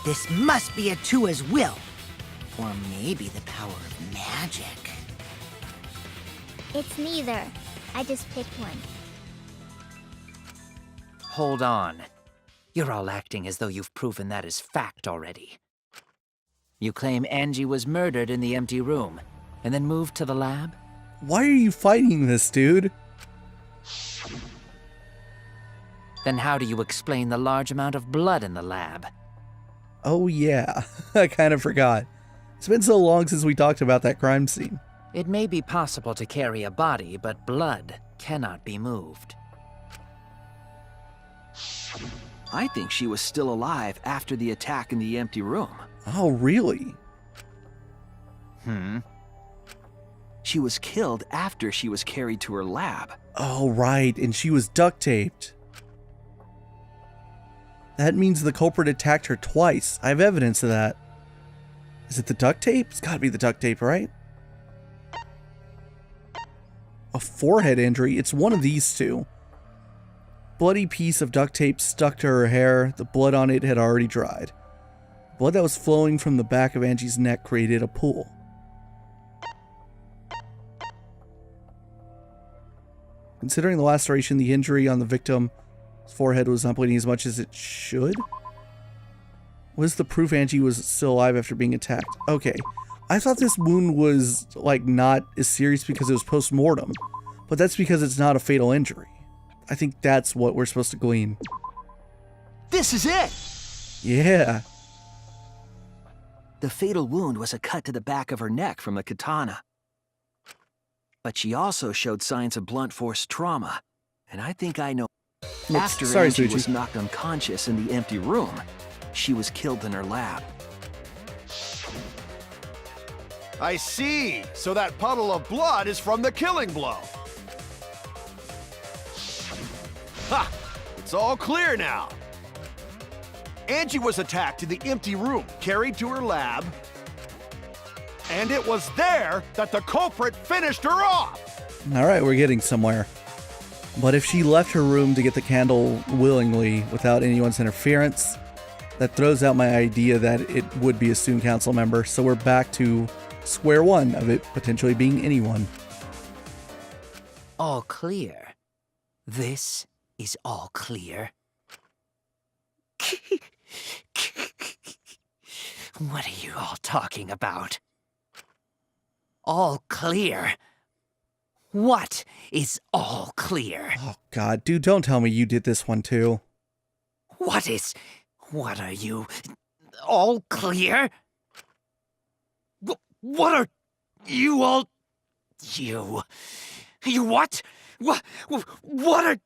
This must be a Tua's will. Or maybe the power of magic. It's neither. I just picked one. Hold on. You're all acting as though you've proven that is fact already. You claim Angie was murdered in the empty room, and then moved to the lab? Why are you fighting this, dude? Then how do you explain the large amount of blood in the lab? Oh yeah, I kind of forgot. It's been so long since we talked about that crime scene. It may be possible to carry a body, but blood cannot be moved. I think she was still alive after the attack in the empty room. Oh, really? She was killed after she was carried to her lab. Oh, right, and she was duct taped. That means the culprit attacked her twice. I have evidence of that. Is it the duct tape? It's gotta be the duct tape, right? A forehead injury? It's one of these two. Bloody piece of duct tape stuck to her hair. The blood on it had already dried. Blood that was flowing from the back of Angie's neck created a pool. Considering the laceration, the injury on the victim's forehead was not bleeding as much as it should. What is the proof Angie was still alive after being attacked? Okay. I thought this wound was, like, not as serious because it was post-mortem. But that's because it's not a fatal injury. I think that's what we're supposed to glean. This is it! Yeah. The fatal wound was a cut to the back of her neck from the katana. But she also showed signs of blunt force trauma. And I think I know. Oops, After sorry, Angie Suichi. was knocked unconscious in the empty room, she was killed in her lab. I see. So that puddle of blood is from the killing blow. Ha! It's all clear now. Angie was attacked in the empty room, carried to her lab, and it was there that the culprit finished her off. All right, we're getting somewhere. But if she left her room to get the candle willingly without anyone's interference, that throws out my idea that it would be a student council member. So we're back to square one of it potentially being anyone. All clear. This is all clear. What are you all talking about? All clear? What is all clear? Oh God, dude, don't tell me you did this one too. What are you? All clear? What are you all? You what? What are?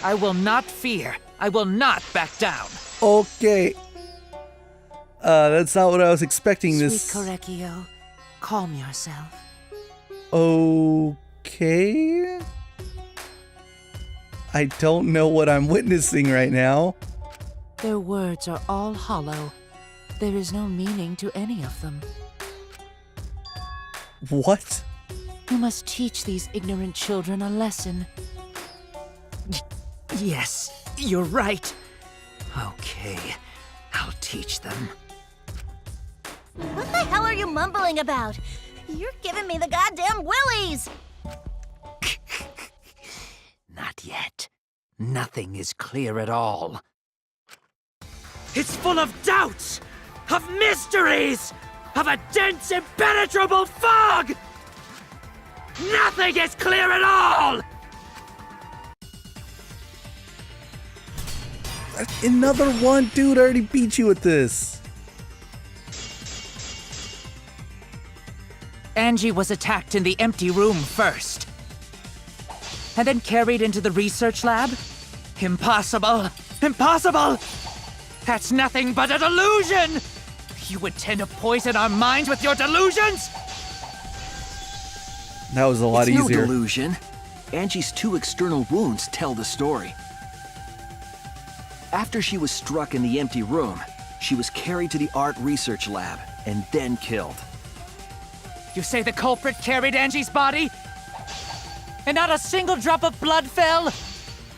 I will not fear. I will not back down. Okay. That's not what I was expecting this. Sweet Korekio, calm yourself. Okay. I don't know what I'm witnessing right now. Their words are all hollow. There is no meaning to any of them. What? You must teach these ignorant children a lesson. Yes, you're right. Okay, I'll teach them. What the hell are you mumbling about? You're giving me the goddamn willies! Not yet. Nothing is clear at all. It's full of doubts, of mysteries, of a dense, impenetrable fog! Nothing is clear at all! Another one? Dude, I already beat you at this. Angie was attacked in the empty room first. And then carried into the research lab? Impossible! Impossible! That's nothing but a delusion! You intend to poison our minds with your delusions? That was a lot It's easier. no delusion. Angie's 2 external wounds tell the story. After she was struck in the empty room, she was carried to the art research lab and then killed. You say the culprit carried Angie's body? And not a single drop of blood fell?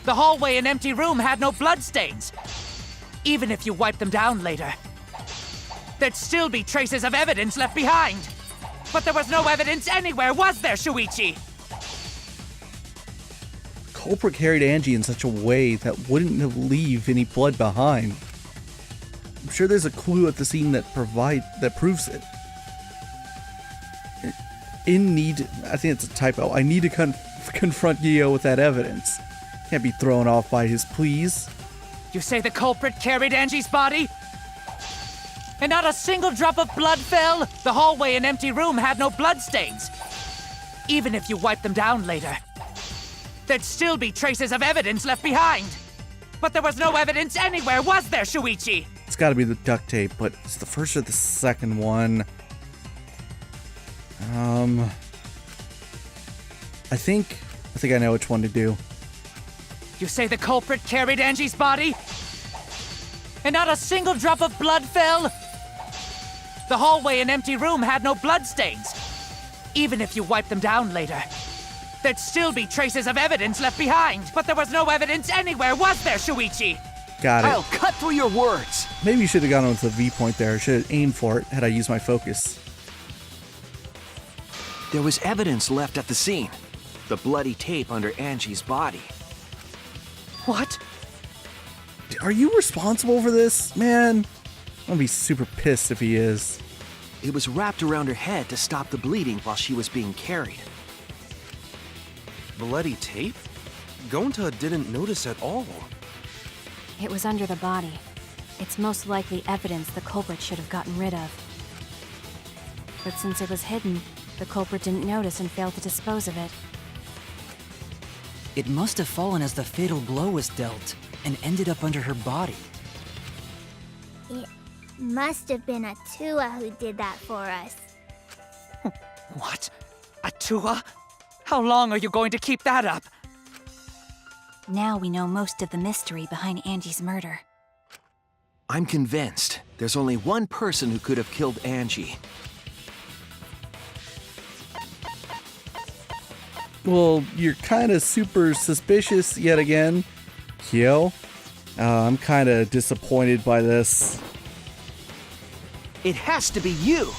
The hallway and empty room had no bloodstains. Even if you wiped them down later, there'd still be traces of evidence left behind. But there was no evidence anywhere, was there, Shuichi? Culprit carried Angie in such a way that wouldn't leave any blood behind. I'm sure there's a clue at the scene that proves it. I think it's a typo. I need to confront Gio with that evidence. Can't be thrown off by his pleas. You say the culprit carried Angie's body? And not a single drop of blood fell? The hallway and empty room had no bloodstains. Even if you wiped them down later, there'd still be traces of evidence left behind. But there was no evidence anywhere, was there, Shuichi? It's gotta be the duct tape, but it's the first or the second one. I think I know which one to do. You say the culprit carried Angie's body? And not a single drop of blood fell? The hallway and empty room had no bloodstains. Even if you wiped them down later, there'd still be traces of evidence left behind. But there was no evidence anywhere, was there, Shuichi? Got it. I'll cut through your words. Maybe you should have gone with the V point there. Should have aimed for it had I used my focus. There was evidence left at the scene. The bloody tape under Angie's body. What? Are you responsible for this? Man, I'm gonna be super pissed if he is. It was wrapped around her head to stop the bleeding while she was being carried. Bloody tape? Gonta didn't notice at all. It was under the body. It's most likely evidence the culprit should have gotten rid of. But since it was hidden, the culprit didn't notice and failed to dispose of it. It must have fallen as the fatal blow was dealt and ended up under her body. It must have been Atua who did that for us. What? Atua? How long are you going to keep that up? Now we know most of the mystery behind Angie's murder. I'm convinced there's only one person who could have killed Angie. Well, you're kind of super suspicious yet again, Kyo. I'm kind of disappointed by this. It has to be you!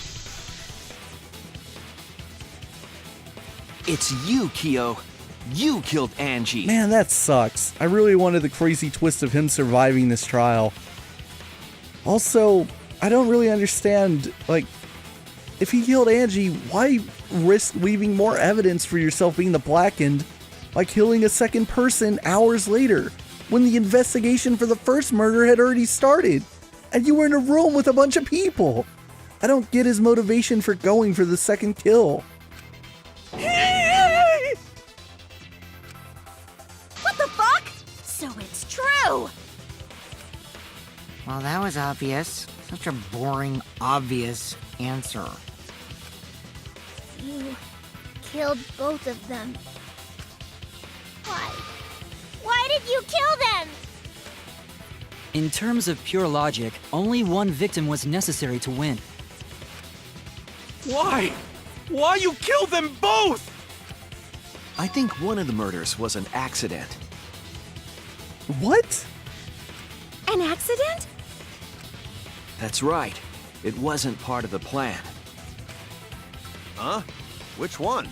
It's you, Kyo. You killed Angie. Man, that sucks. I really wanted the crazy twist of him surviving this trial. Also, I don't really understand, like, if he killed Angie, why risk leaving more evidence for yourself being the blackened by killing a second person hours later, when the investigation for the first murder had already started, and you were in a room with a bunch of people? I don't get his motivation for going for the second kill. What the fuck? So it's true! Well, that was obvious. Such a boring, obvious answer. You killed both of them. Why? Why did you kill them? In terms of pure logic, only one victim was necessary to win. Why? Why you killed them both? I think one of the murders was an accident. What? An accident? That's right. It wasn't part of the plan. Huh? Which one?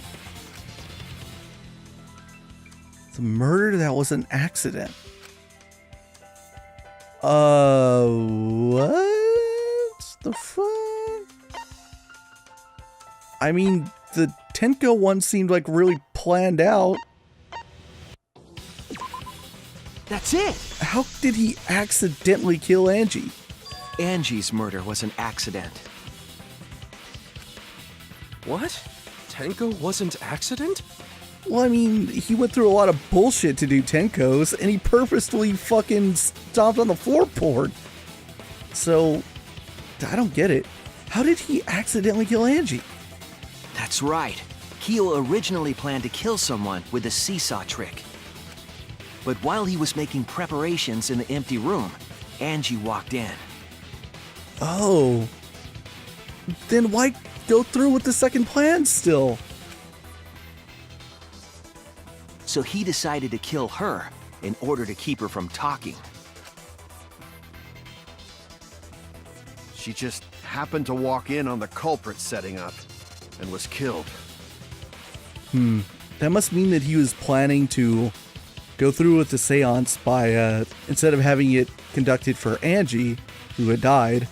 The murder that was an accident. What the fuck? I mean, the Tenko one seemed like really planned out. That's it! How did he accidentally kill Angie? Angie's murder was an accident. What? Tenko wasn't accident? Well, I mean, he went through a lot of bullshit to do Tenko's, and he purposefully fucking stomped on the floorboard. So, I don't get it. How did he accidentally kill Angie? That's right. Kyo originally planned to kill someone with the seesaw trick. But while he was making preparations in the empty room, Angie walked in. Oh. Then why go through with the second plan still? So he decided to kill her in order to keep her from talking. She just happened to walk in on the culprit setting up and was killed. That must mean that he was planning to go through with the seance by, instead of having it conducted for Angie, who had died,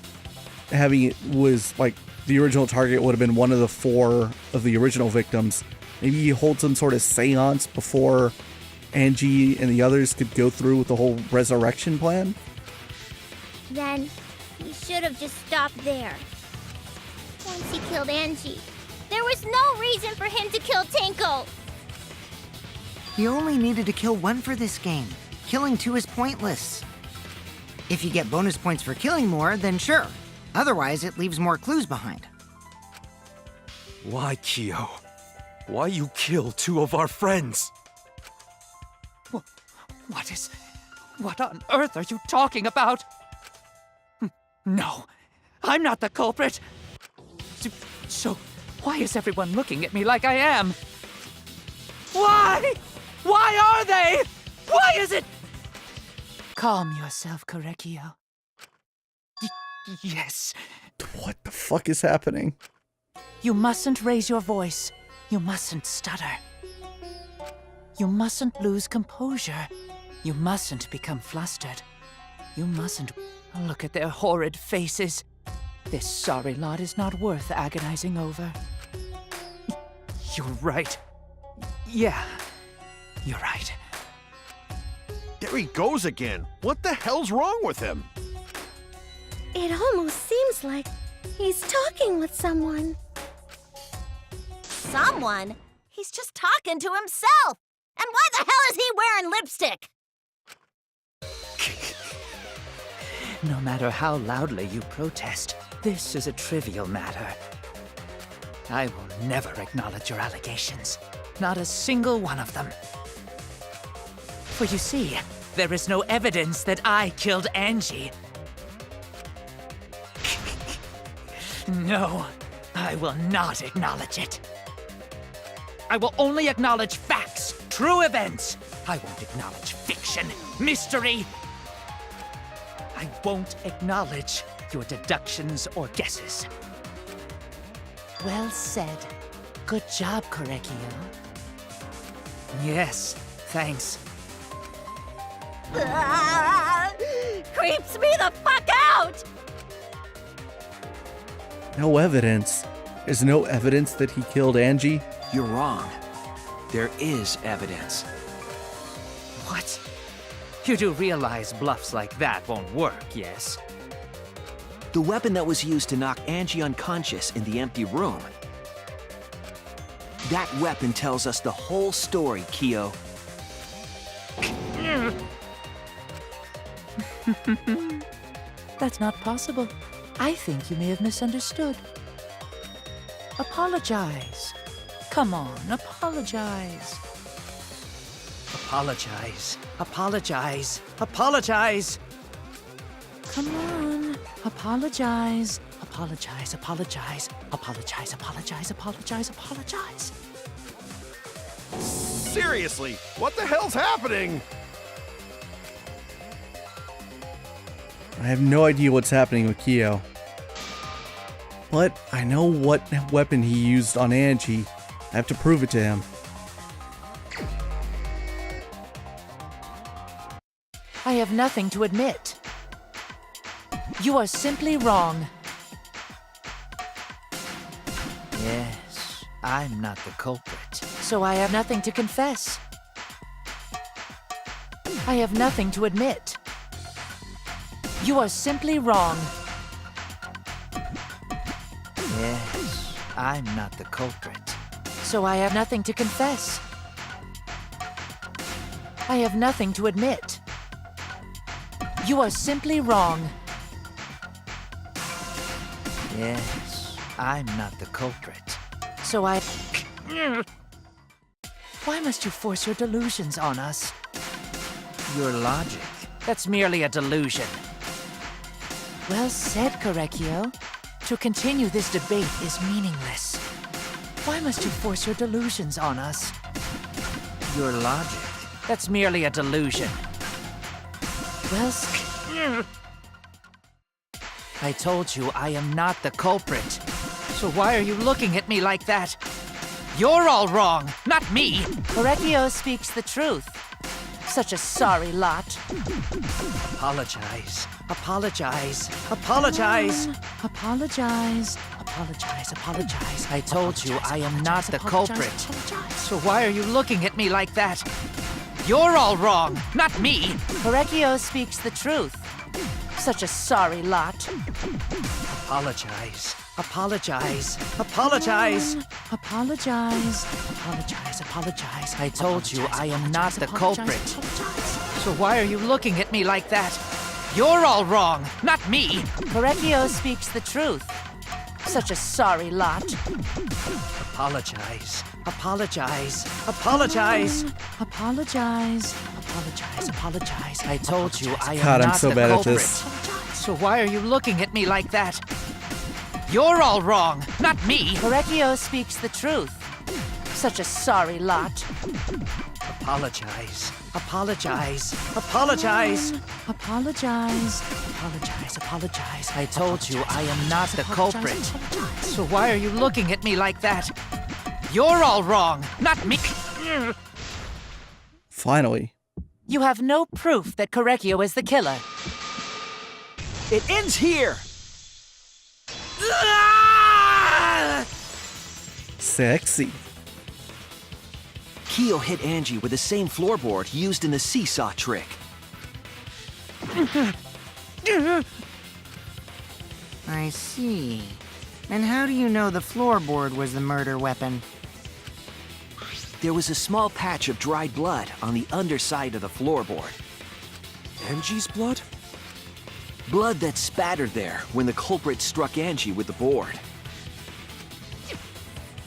having it was like the original target would have been one of the 4 of the original victims. Maybe he holds some sort of seance before Angie and the others could go through with the whole resurrection plan. Then he should have just stopped there. Once he killed Angie, there was no reason for him to kill Tenko. He only needed to kill one for this game. Killing 2 is pointless. If you get bonus points for killing more, then sure. Otherwise, it leaves more clues behind. Why, Kyo? Why you kill 2 of our friends? What on earth are you talking about? No, I'm not the culprit. So, why is everyone looking at me like I am? Why? Why are they? Why is it? Calm yourself, Korekio. Yes. What the fuck is happening? You mustn't raise your voice. You mustn't stutter. You mustn't lose composure. You mustn't become flustered. You mustn't look at their horrid faces. This sorry lot is not worth agonizing over. You're right. Yeah, you're right. There he goes again. What the hell's wrong with him? It almost seems like he's talking with someone. Someone? He's just talking to himself. And why the hell is he wearing lipstick? No matter how loudly you protest, this is a trivial matter. I will never acknowledge your allegations. Not a single one of them. For you see, there is no evidence that I killed Angie. No, I will not acknowledge it. I will only acknowledge facts, true events. I won't acknowledge fiction, mystery. I won't acknowledge your deductions or guesses. Well said. Good job, Korekio. Yes, thanks. Creeps me the fuck out! No evidence. There's no evidence that he killed Angie? You're wrong. There is evidence. What? You do realize bluffs like that won't work, yes? The weapon that was used to knock Angie unconscious in the empty room. That weapon tells us the whole story, Kyo. That's not possible. I think you may have misunderstood. Apologize. Come on, apologize. Apologize. Apologize. Apologize. Come on. Apologize. Apologize. Apologize. Apologize. Apologize. Apologize. Apologize. Seriously, what the hell's happening? I have no idea what's happening with Kyo. But I know what weapon he used on Angie. I have to prove it to him. I have nothing to admit. You are simply wrong. Yes, I'm not the culprit, so I have nothing to confess. I have nothing to admit. You are simply wrong. Yes, I'm not the culprit, so I have nothing to confess. I have nothing to admit. You are simply wrong. Yes, I'm not the culprit, so I... Why must you force your delusions on us? Your logic, that's merely a delusion. Well said, Korekio. To continue this debate is meaningless. Why must you force your delusions on us? Your logic, that's merely a delusion. Well, I told you I am not the culprit. So why are you looking at me like that? You're all wrong, not me. Korekio speaks the truth. Such a sorry lot. Apologize. Apologize. Apologize. Apologize. Apologize. Apologize. I told you I am not the culprit. So why are you looking at me like that? You're all wrong, not me. Korekio speaks the truth. Such a sorry lot. Apologize. Apologize. Apologize. Apologize. Apologize. Apologize. I told you I am not the culprit. So why are you looking at me like that? You're all wrong, not me. Korekio speaks the truth. Such a sorry lot. Apologize. Apologize. Apologize. Apologize. Apologize. Apologize. I told you I am God, I'm not so the bad at culprit. this. So why are you looking at me like that? You're all wrong, not me. Korekio speaks the truth. Such a sorry lot. Apologize. Apologize. Apologize. Apologize. Apologize. Apologize. I told you I am not the culprit. So why are you looking at me like that? You're all wrong, not me. Finally. You have no proof that Korekio is the killer. It ends here! Sexy. Kyo hit Angie with the same floorboard used in the seesaw trick. I see. And how do you know the floorboard was the murder weapon? There was a small patch of dried blood on the underside of the floorboard. Angie's blood? Blood that spattered there when the culprit struck Angie with the board.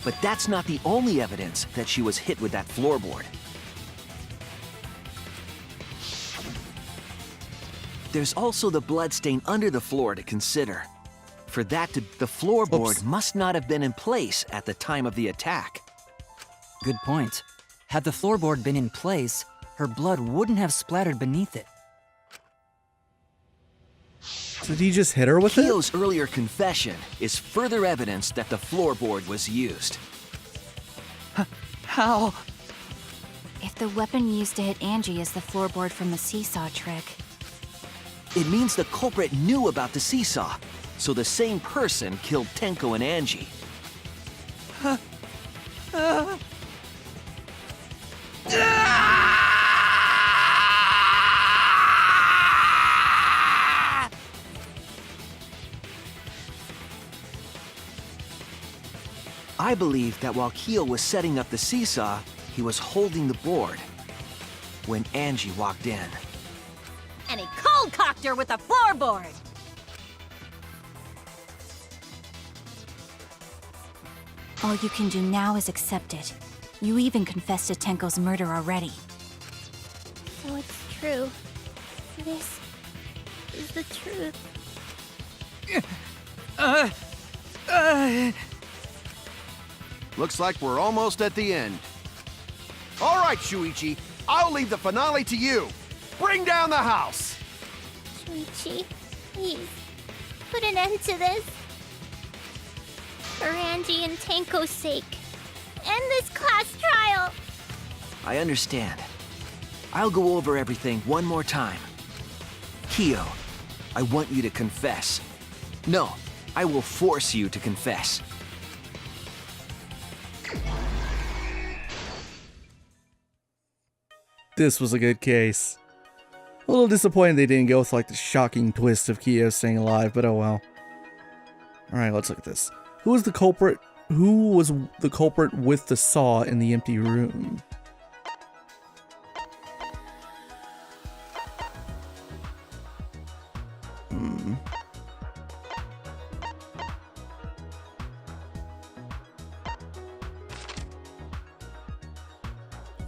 But that's not the only evidence that she was hit with that floorboard. There's also the bloodstain under the floor to consider. For that to, the floorboard must not have been in place at the time of the attack. Good point. Had the floorboard been in place, her blood wouldn't have splattered beneath it. Did he just hit her with it? Keo's earlier confession is further evidence that the floorboard was used. How? If the weapon used to hit Angie is the floorboard from the seesaw trick, It means the culprit knew about the seesaw, so the same person killed Tenko and Angie. I believe that while Keo was setting up the seesaw, he was holding the board when Angie walked in. And he cold-cocked her with a floorboard. all you can do now is accept it. You even confessed to Tenko's murder already. So it's true. This is the truth. Looks like we're almost at the end. All right, Shuichi, I'll leave the finale to you. Bring down the house. Shuichi, please, put an end to this. For Angie and Tenko's sake. End this class trial. I understand. I'll go over everything one more time. Keo, I want you to confess. No, I will force you to confess. This was a good case. A little disappointed they didn't go with like the shocking twist of Keo staying alive, but oh well. Alright, let's look at this. Who was the culprit? Who was the culprit with the saw in the empty room?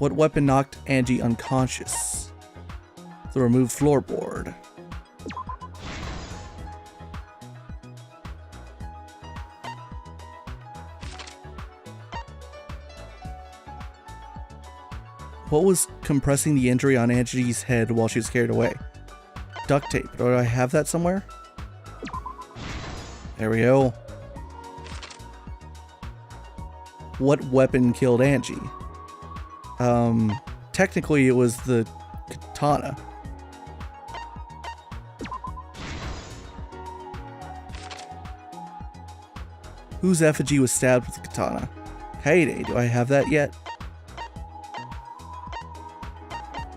What weapon knocked Angie unconscious? The removed floorboard. What was compressing the injury on Angie's head while she was carried away? Duct tape. Do I have that somewhere? There we go. What weapon killed Angie? Technically it was the katana. Whose effigy was stabbed with the katana? Heyday, do I have that yet?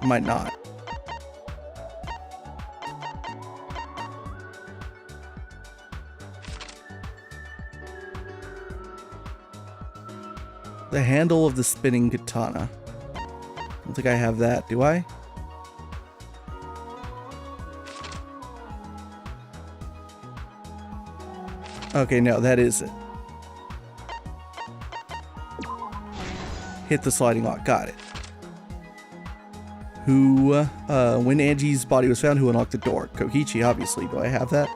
Might not. The handle of the spinning katana. I don't think I have that, do I? Okay, no, that is it. Hit the sliding lock, got it. Who, when Angie's body was found, who unlocked the door? Kokichi, obviously. Do I have that?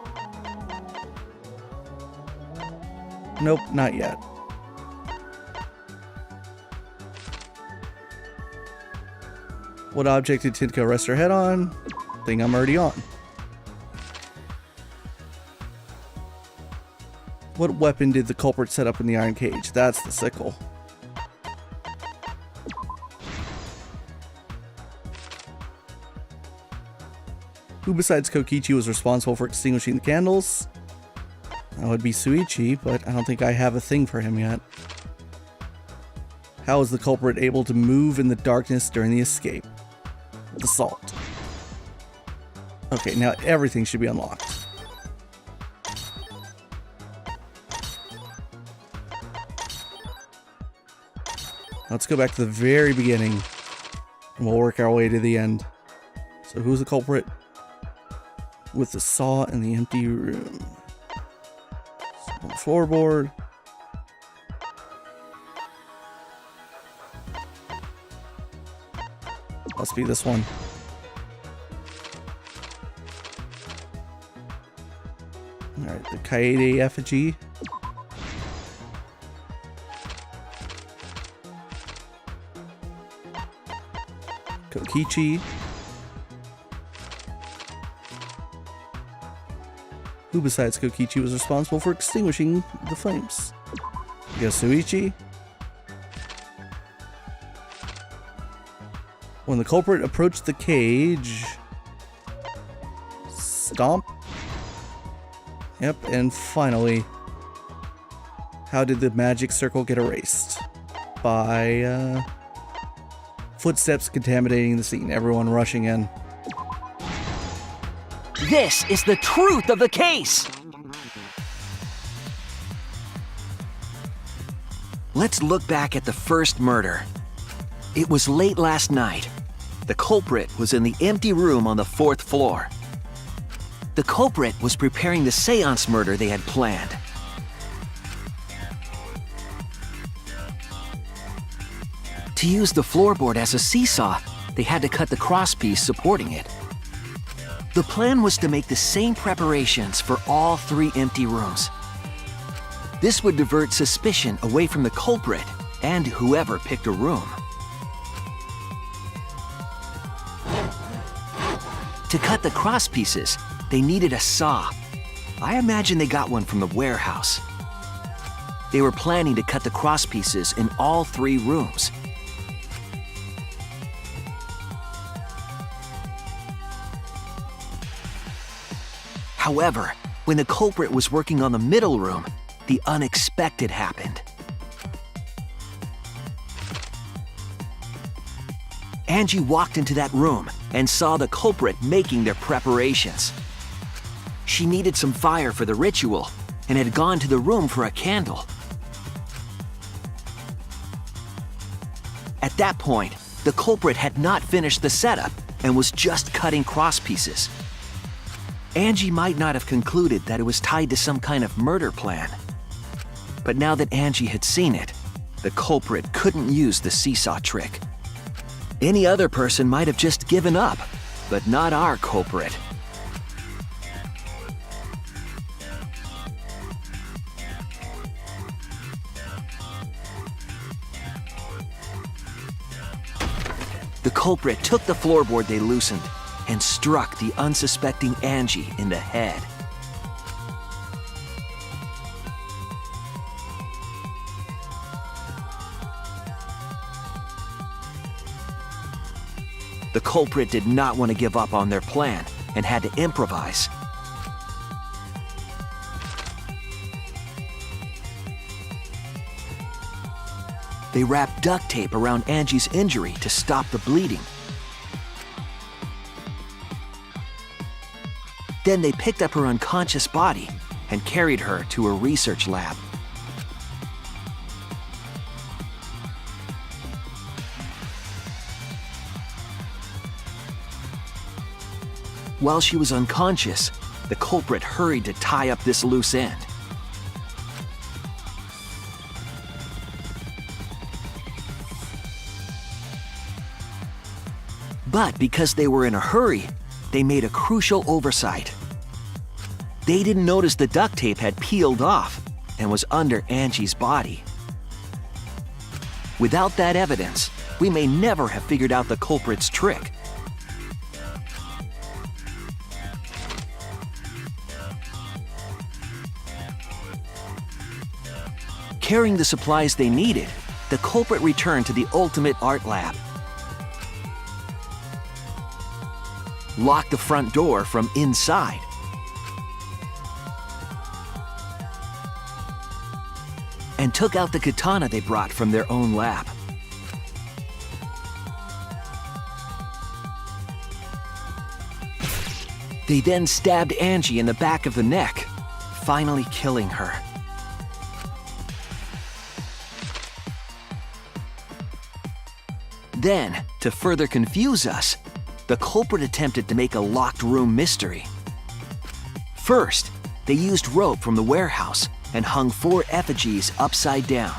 Nope, not yet. What object did Tenko rest her head on? Thing I'm already on. What weapon did the culprit set up in the iron cage? That's the sickle. Who besides Kokichi was responsible for extinguishing the candles? That would be Shuichi, but I don't think I have a thing for him yet. How was the culprit able to move in the darkness during the escape? The salt. Okay, now everything should be unlocked. Let's go back to the very beginning, and we'll work our way to the end. So who's the culprit? With the saw in the empty room. So on the floorboard. Must be this one. Alright, the Kaede effigy. Kokichi. Who besides Kokichi was responsible for extinguishing the flames? Yasuichi. When the culprit approached the cage, Stomp. Yep, and finally, how did the magic circle get erased? By footsteps contaminating the scene, everyone rushing in. This is the truth of the case! Let's look back at the first murder. It was late last night. The culprit was in the empty room on the 4th floor. The culprit was preparing the seance murder they had planned. To use the floorboard as a seesaw, they had to cut the crosspiece supporting it. The plan was to make the same preparations for all 3 empty rooms. This would divert suspicion away from the culprit and whoever picked a room. To cut the crosspieces, they needed a saw. I imagine they got one from the warehouse. They were planning to cut the crosspieces in all 3 rooms. However, when the culprit was working on the middle room, the unexpected happened. Angie walked into that room and saw the culprit making their preparations. She needed some fire for the ritual and had gone to the room for a candle. At that point, the culprit had not finished the setup and was just cutting crosspieces. Angie might not have concluded that it was tied to some kind of murder plan. But now that Angie had seen it, the culprit couldn't use the seesaw trick. Any other person might have just given up, but not our culprit. The culprit took the floorboard they loosened and struck the unsuspecting Angie in the head. The culprit did not want to give up on their plan and had to improvise. They wrapped duct tape around Angie's injury to stop the bleeding. Then they picked up her unconscious body and carried her to a research lab. While she was unconscious, the culprit hurried to tie up this loose end. But because they were in a hurry, they made a crucial oversight. They didn't notice the duct tape had peeled off and was under Angie's body. Without that evidence, we may never have figured out the culprit's trick. Carrying the supplies they needed, the culprit returned to the ultimate art lab. Locked the front door from inside. And took out the katana they brought from their own lab. They then stabbed Angie in the back of the neck, finally killing her. Then, to further confuse us, the culprit attempted to make a locked room mystery. First, they used rope from the warehouse and hung 4 effigies upside down.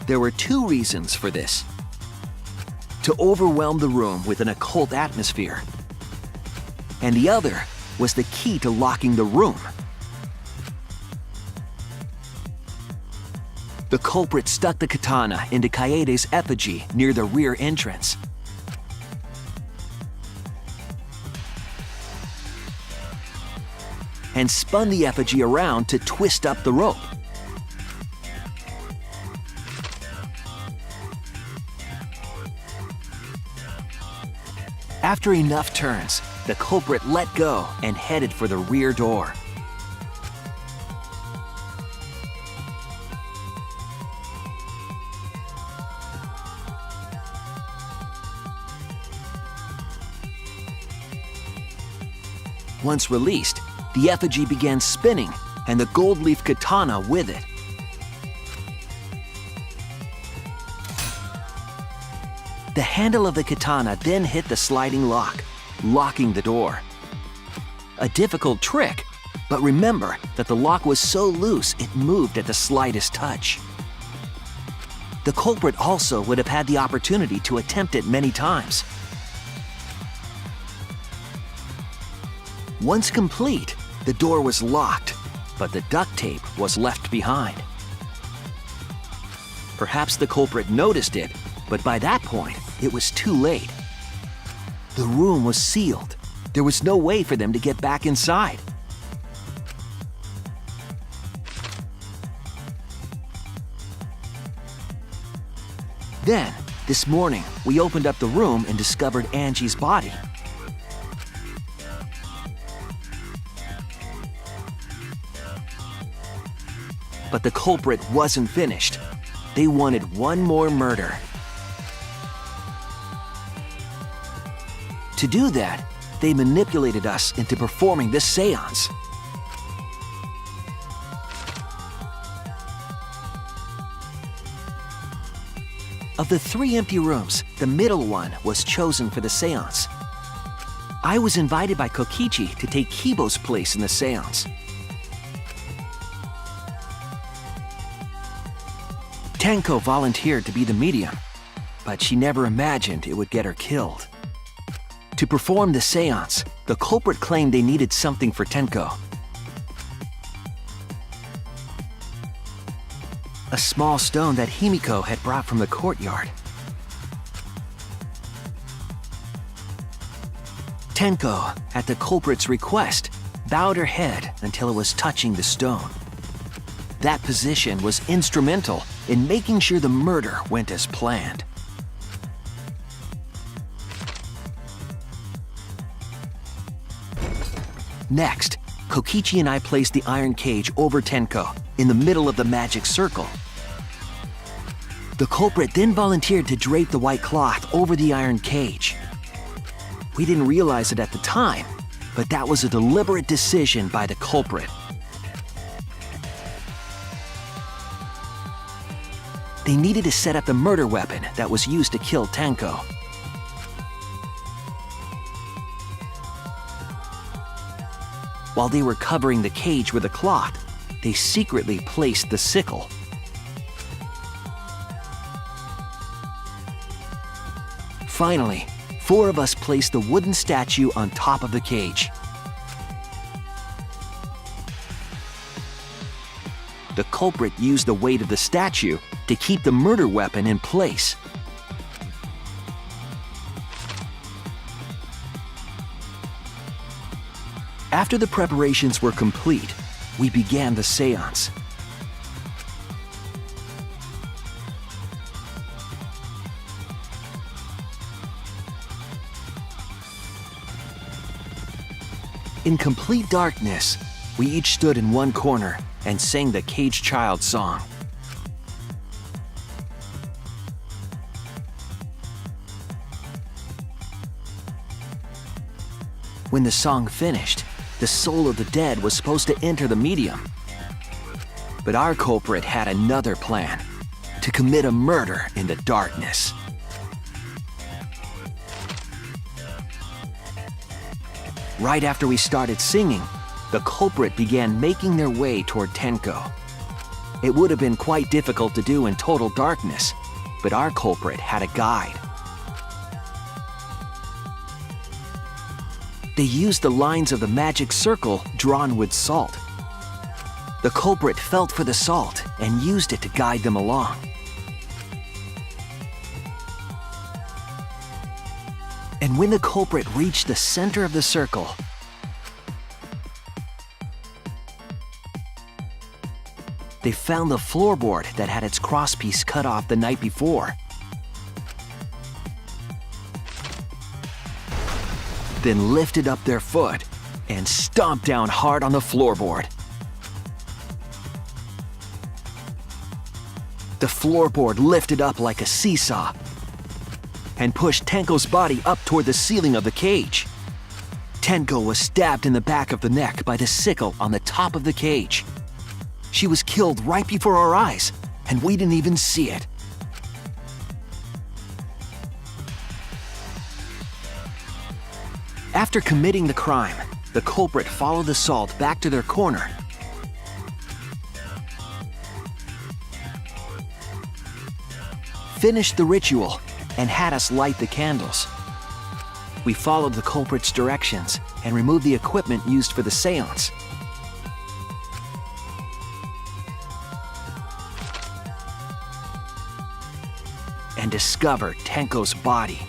There were 2 reasons for this. To overwhelm the room with an occult atmosphere. And the other was the key to locking the room. The culprit stuck the katana into Kaede's effigy near the rear entrance. And spun the effigy around to twist up the rope. After enough turns, the culprit let go and headed for the rear door. Once released, the effigy began spinning, and the gold leaf katana with it. The handle of the katana then hit the sliding lock, locking the door. A difficult trick, but remember that the lock was so loose it moved at the slightest touch. The culprit also would have had the opportunity to attempt it many times. Once complete, the door was locked, but the duct tape was left behind. Perhaps the culprit noticed it, but by that point, it was too late. The room was sealed. There was no way for them to get back inside. Then, this morning, we opened up the room and discovered Angie's body. But the culprit wasn't finished. They wanted one more murder. To do that, they manipulated us into performing this seance. Of the 3 empty rooms, the middle one was chosen for the seance. I was invited by Kokichi to take Kibo's place in the seance. Tenko volunteered to be the medium, but she never imagined it would get her killed. To perform the seance, the culprit claimed they needed something for Tenko. A small stone that Himiko had brought from the courtyard. Tenko, at the culprit's request, bowed her head until it was touching the stone. That position was instrumental in making sure the murder went as planned. Next, Kokichi and I placed the iron cage over Tenko in the middle of the magic circle. The culprit then volunteered to drape the white cloth over the iron cage. We didn't realize it at the time, but that was a deliberate decision by the culprit. They needed to set up the murder weapon that was used to kill Tenko. While they were covering the cage with a cloth, they secretly placed the sickle. Finally, 4 of us placed the wooden statue on top of the cage. The culprit used the weight of the statue to keep the murder weapon in place. After the preparations were complete, we began the seance. In complete darkness, we each stood in one corner and sang the Caged Child song. When the song finished, the soul of the dead was supposed to enter the medium. But our culprit had another plan, to commit a murder in the darkness. Right after we started singing, the culprit began making their way toward Tenko. It would have been quite difficult to do in total darkness, but our culprit had a guide. They used the lines of the magic circle drawn with salt. The culprit felt for the salt and used it to guide them along. And when the culprit reached the center of the circle, they found the floorboard that had its crosspiece cut off the night before. Then lifted up their foot and stomped down hard on the floorboard. The floorboard lifted up like a seesaw and pushed Tenko's body up toward the ceiling of the cage. Tenko was stabbed in the back of the neck by the sickle on the top of the cage. She was killed right before our eyes, and we didn't even see it. After committing the crime, the culprit followed the salt back to their corner. Finished the ritual and had us light the candles. We followed the culprit's directions and removed the equipment used for the seance. And discovered Tenko's body.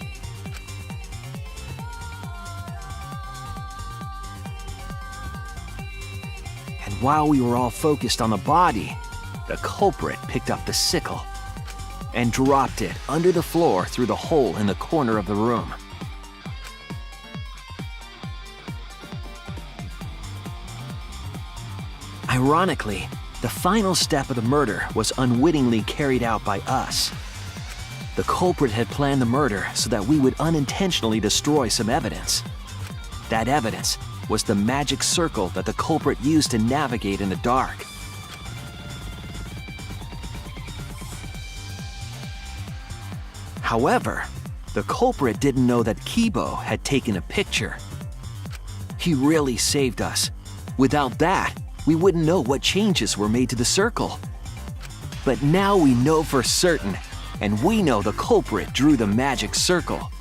And while we were all focused on the body, the culprit picked up the sickle and dropped it under the floor through the hole in the corner of the room. Ironically, the final step of the murder was unwittingly carried out by us. The culprit had planned the murder so that we would unintentionally destroy some evidence. That evidence was the magic circle that the culprit used to navigate in the dark. However, the culprit didn't know that Kibo had taken a picture. He really saved us. Without that, we wouldn't know what changes were made to the circle. But now we know for certain, and we know the culprit drew the magic circle.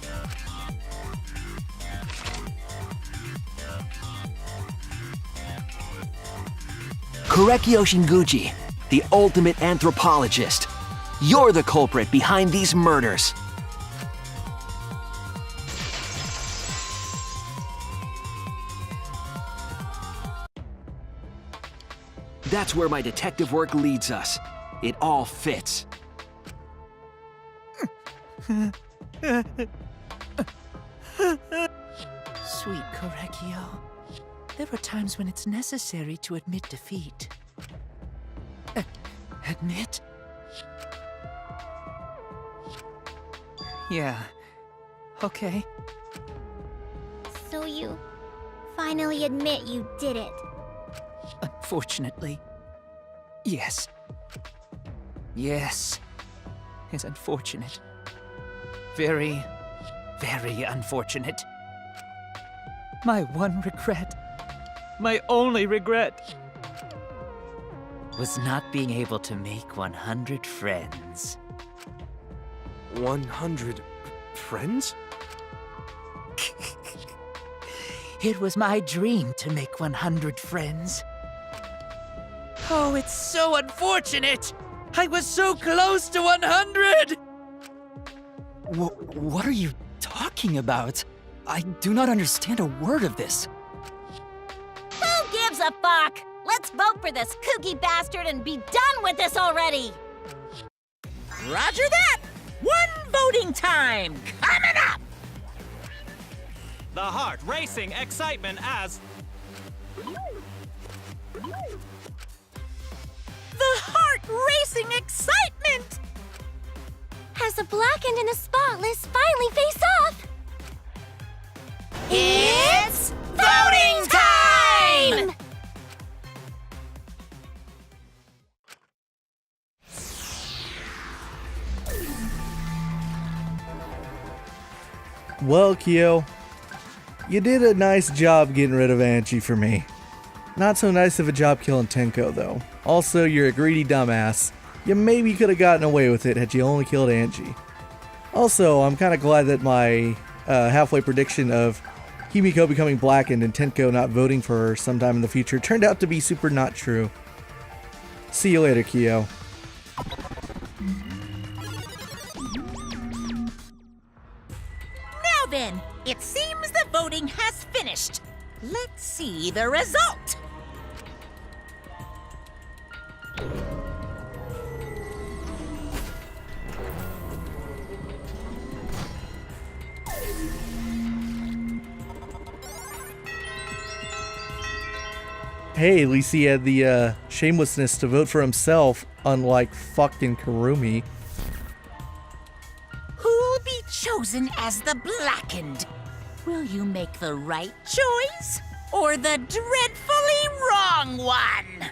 Korekio Shinguchi, the ultimate anthropologist. You're the culprit behind these murders. That's where my detective work leads us. It all fits. Sweet Korekio, there are times when it's necessary to admit defeat. Admit? Yeah, okay. So you finally admit you did it. Unfortunately, yes. Yes, it's unfortunate. Very, very unfortunate. My one regret, my only regret, was not being able to make 100 friends. 100 friends? It was my dream to make 100 friends. Oh, it's so unfortunate! I was so close to 100! What are you talking about? I do not understand a word of this. Who gives a fuck? Let's vote for this kooky bastard and be done with this already! Roger that! One voting time coming up! The heart racing excitement as... The heart-racing excitement! As the blackened and the spotless finally face off! It's Well, Kyo, you did a nice job getting rid of Angie for me. Not so nice of a job killing Tenko, though. Also, you're a greedy dumbass. You maybe could have gotten away with it had you only killed Angie. Also, I'm kind of glad that my halfway prediction of Himiko becoming blackened and Tenko not voting for her sometime in the future turned out to be super not true. See you later, Kyo. Now then, it seems the voting has finished. Let's see the result. Hey, at least he had the shamelessness to vote for himself, unlike fucking Kurumi. Who'll be chosen as the blackened? Will you make the right choice or the dreadfully wrong one?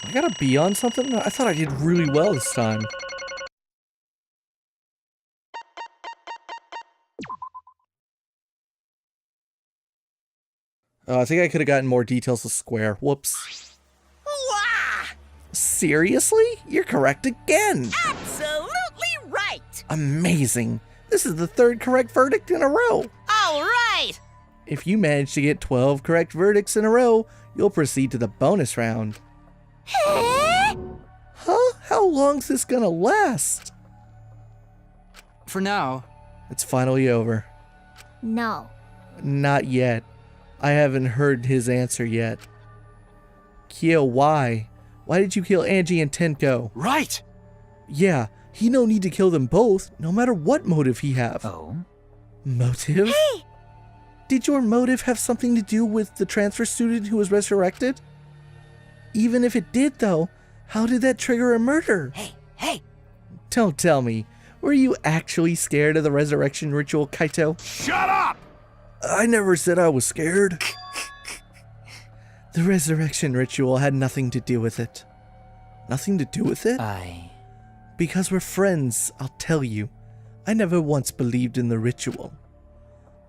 I gotta be on something? I thought I did really well this time. I think I could have gotten more details of Square. Whoops. Wah! Seriously? You're correct again! Absolutely right! Amazing! This is the 3rd correct verdict in a row! All right! If you manage to get 12 correct verdicts in a row, you'll proceed to the bonus round. Huh? How long's this gonna last? For now. It's finally over. No. Not yet. I haven't heard his answer yet. Kyo, why? Why did you kill Angie and Tenko? Right! Yeah, he no need to kill them both, no matter what motive he have. Oh? Motive? Hey! Did your motive have something to do with the transfer student who was resurrected? Even if it did, though, how did that trigger a murder? Hey! Don't tell me. Were you actually scared of the resurrection ritual, Kaito? Shut up! I never said I was scared. The resurrection ritual had nothing to do with it. Nothing to do with it? Because we're friends, I'll tell you. I never once believed in the ritual.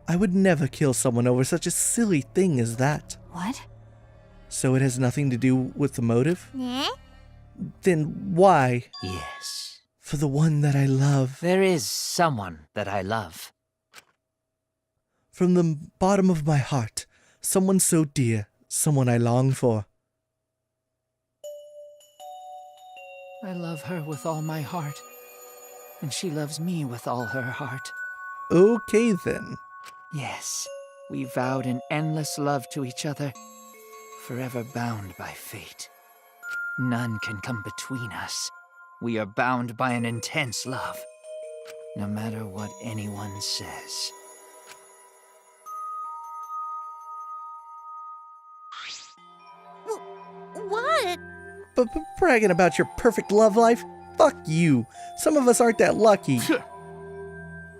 I would never kill someone over such a silly thing as that. What? So it has nothing to do with the motive? Yeah? Then why? Yes. For the one that I love. There is someone that I love. From the bottom of my heart, someone so dear, someone I long for. I love her with all my heart, and she loves me with all her heart. Okay then. Yes, we vowed an endless love to each other, forever bound by fate. None can come between us. We are bound by an intense love, no matter what anyone says. What? But bragging about your perfect love life? Fuck you. Some of us aren't that lucky.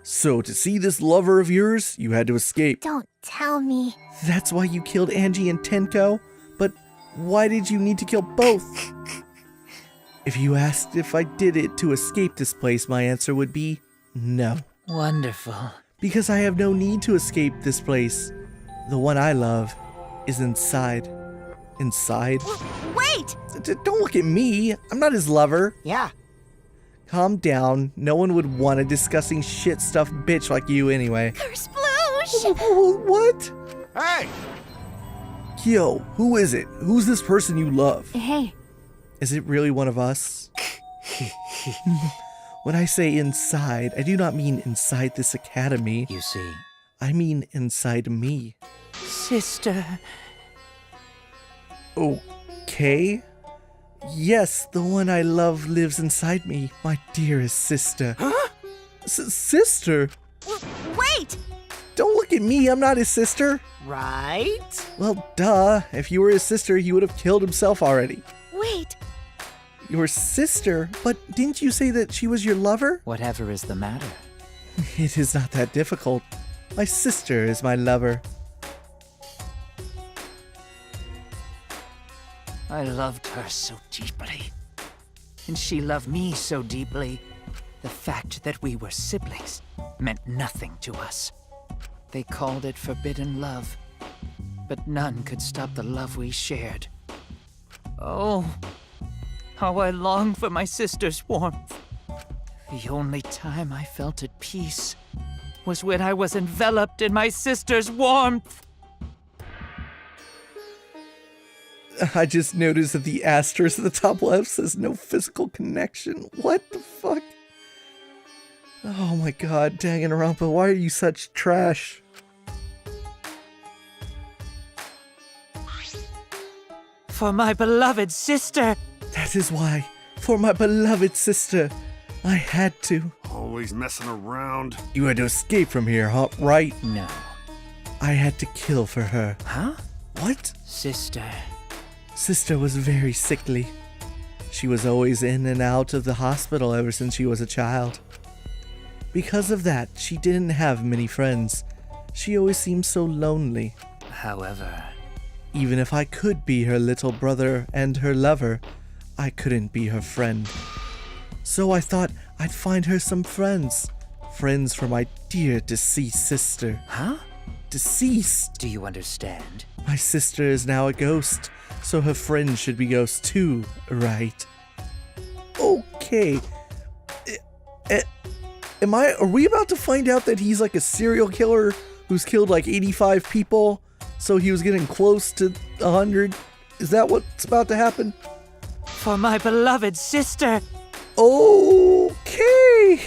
So to see this lover of yours, you had to escape. Don't tell me. That's why you killed Angie and Tenko? But why did you need to kill both? If you asked if I did it to escape this place, my answer would be no. Wonderful. Because I have no need to escape this place. The one I love is inside. Inside? Wait! Don't look at me. I'm not his lover. Yeah. Calm down. No one would want a disgusting shit stuff bitch like you anyway. Kersploosh! What? Hey! Kyo, who is it? Who's this person you love? Hey. Is it really one of us? When I say inside, I do not mean inside this academy. You see. I mean inside me. Sister. Okay. Yes, the one I love lives inside me, my dearest sister. Huh? Sister? Wait! Don't look at me, I'm not his sister. Right? Well, duh. If you were his sister, he would have killed himself already. Wait! Your sister? But didn't you say that she was your lover? Whatever is the matter? It is not that difficult. My sister is my lover. I loved her so deeply. And she loved me so deeply. The fact that we were siblings meant nothing to us. They called it forbidden love. But none could stop the love we shared. Oh, how I long for my sister's warmth. The only time I felt at peace was when I was enveloped in my sister's warmth. I just noticed that the asterisk at the top left says no physical connection. What the fuck? Oh my god, Danganronpa, why are you such trash? For my beloved sister! That is why. For my beloved sister. I had to. Always messing around. You had to escape from here, huh? Right? No. I had to kill for her. Huh? What? Sister. Sister was very sickly. She was always in and out of the hospital ever since she was a child. Because of that, she didn't have many friends. She always seemed so lonely. However, even if I could be her little brother and her lover, I couldn't be her friend. So I thought I'd find her some friends. Friends for my dear deceased sister. Huh? Deceased? Do you understand? My sister is now a ghost, so her friends should be ghosts too, right? Okay. Are we about to find out that he's like a serial killer who's killed like 85 people? So he was getting close to 100? Is that what's about to happen? For my beloved sister! Okay!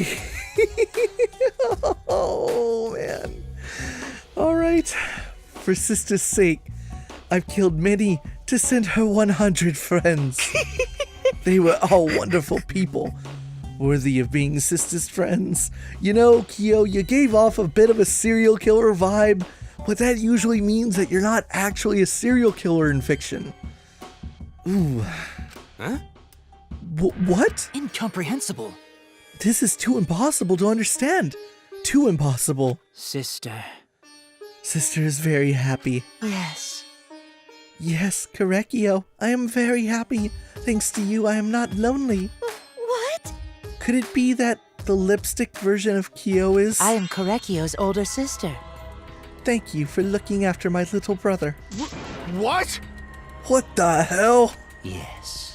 Oh, man. Alright. For sister's sake, I've killed many to send her 100 friends. They were all wonderful people, worthy of being sister's friends. You know, Kyo, you gave off a bit of a serial killer vibe, but that usually means that you're not actually a serial killer in fiction. Ooh. Huh? What? Incomprehensible. This is too impossible to understand. Too impossible. Sister. Sister is very happy. Yes. Yes, Korekio. I am very happy. Thanks to you, I am not lonely. What? Could it be that the lipstick version of Kyo is... I am Korekio's older sister. Thank you for looking after my little brother. What? What the hell? Yes.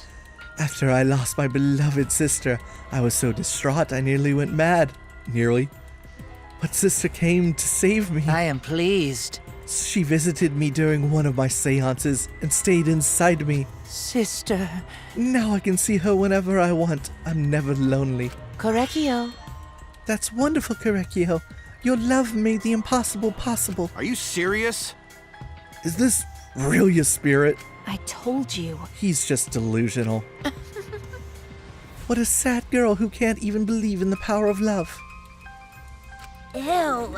After I lost my beloved sister, I was so distraught I nearly went mad. Nearly. But sister came to save me. I am pleased. She visited me during one of my seances and stayed inside me. Sister. Now I can see her whenever I want. I'm never lonely. Korekio. That's wonderful, Korekio. Your love made the impossible possible. Are you serious? Is this really your spirit? I told you. He's just delusional. What a sad girl who can't even believe in the power of love. Ew.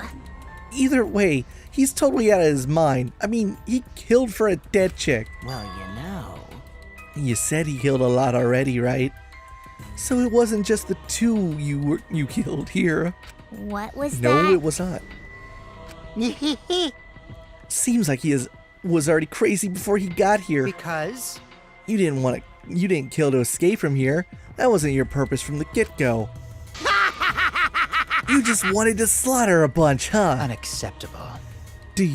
Either way, he's totally out of his mind. I mean, he killed for a dead chick. Well, you know. You said he killed a lot already, right? So it wasn't just the two you killed here. What was that? No, it was not. Seems like he was already crazy before he got here. Because? You didn't kill to escape from here. That wasn't your purpose from the get-go. You just wanted to slaughter a bunch, huh? Unacceptable. Do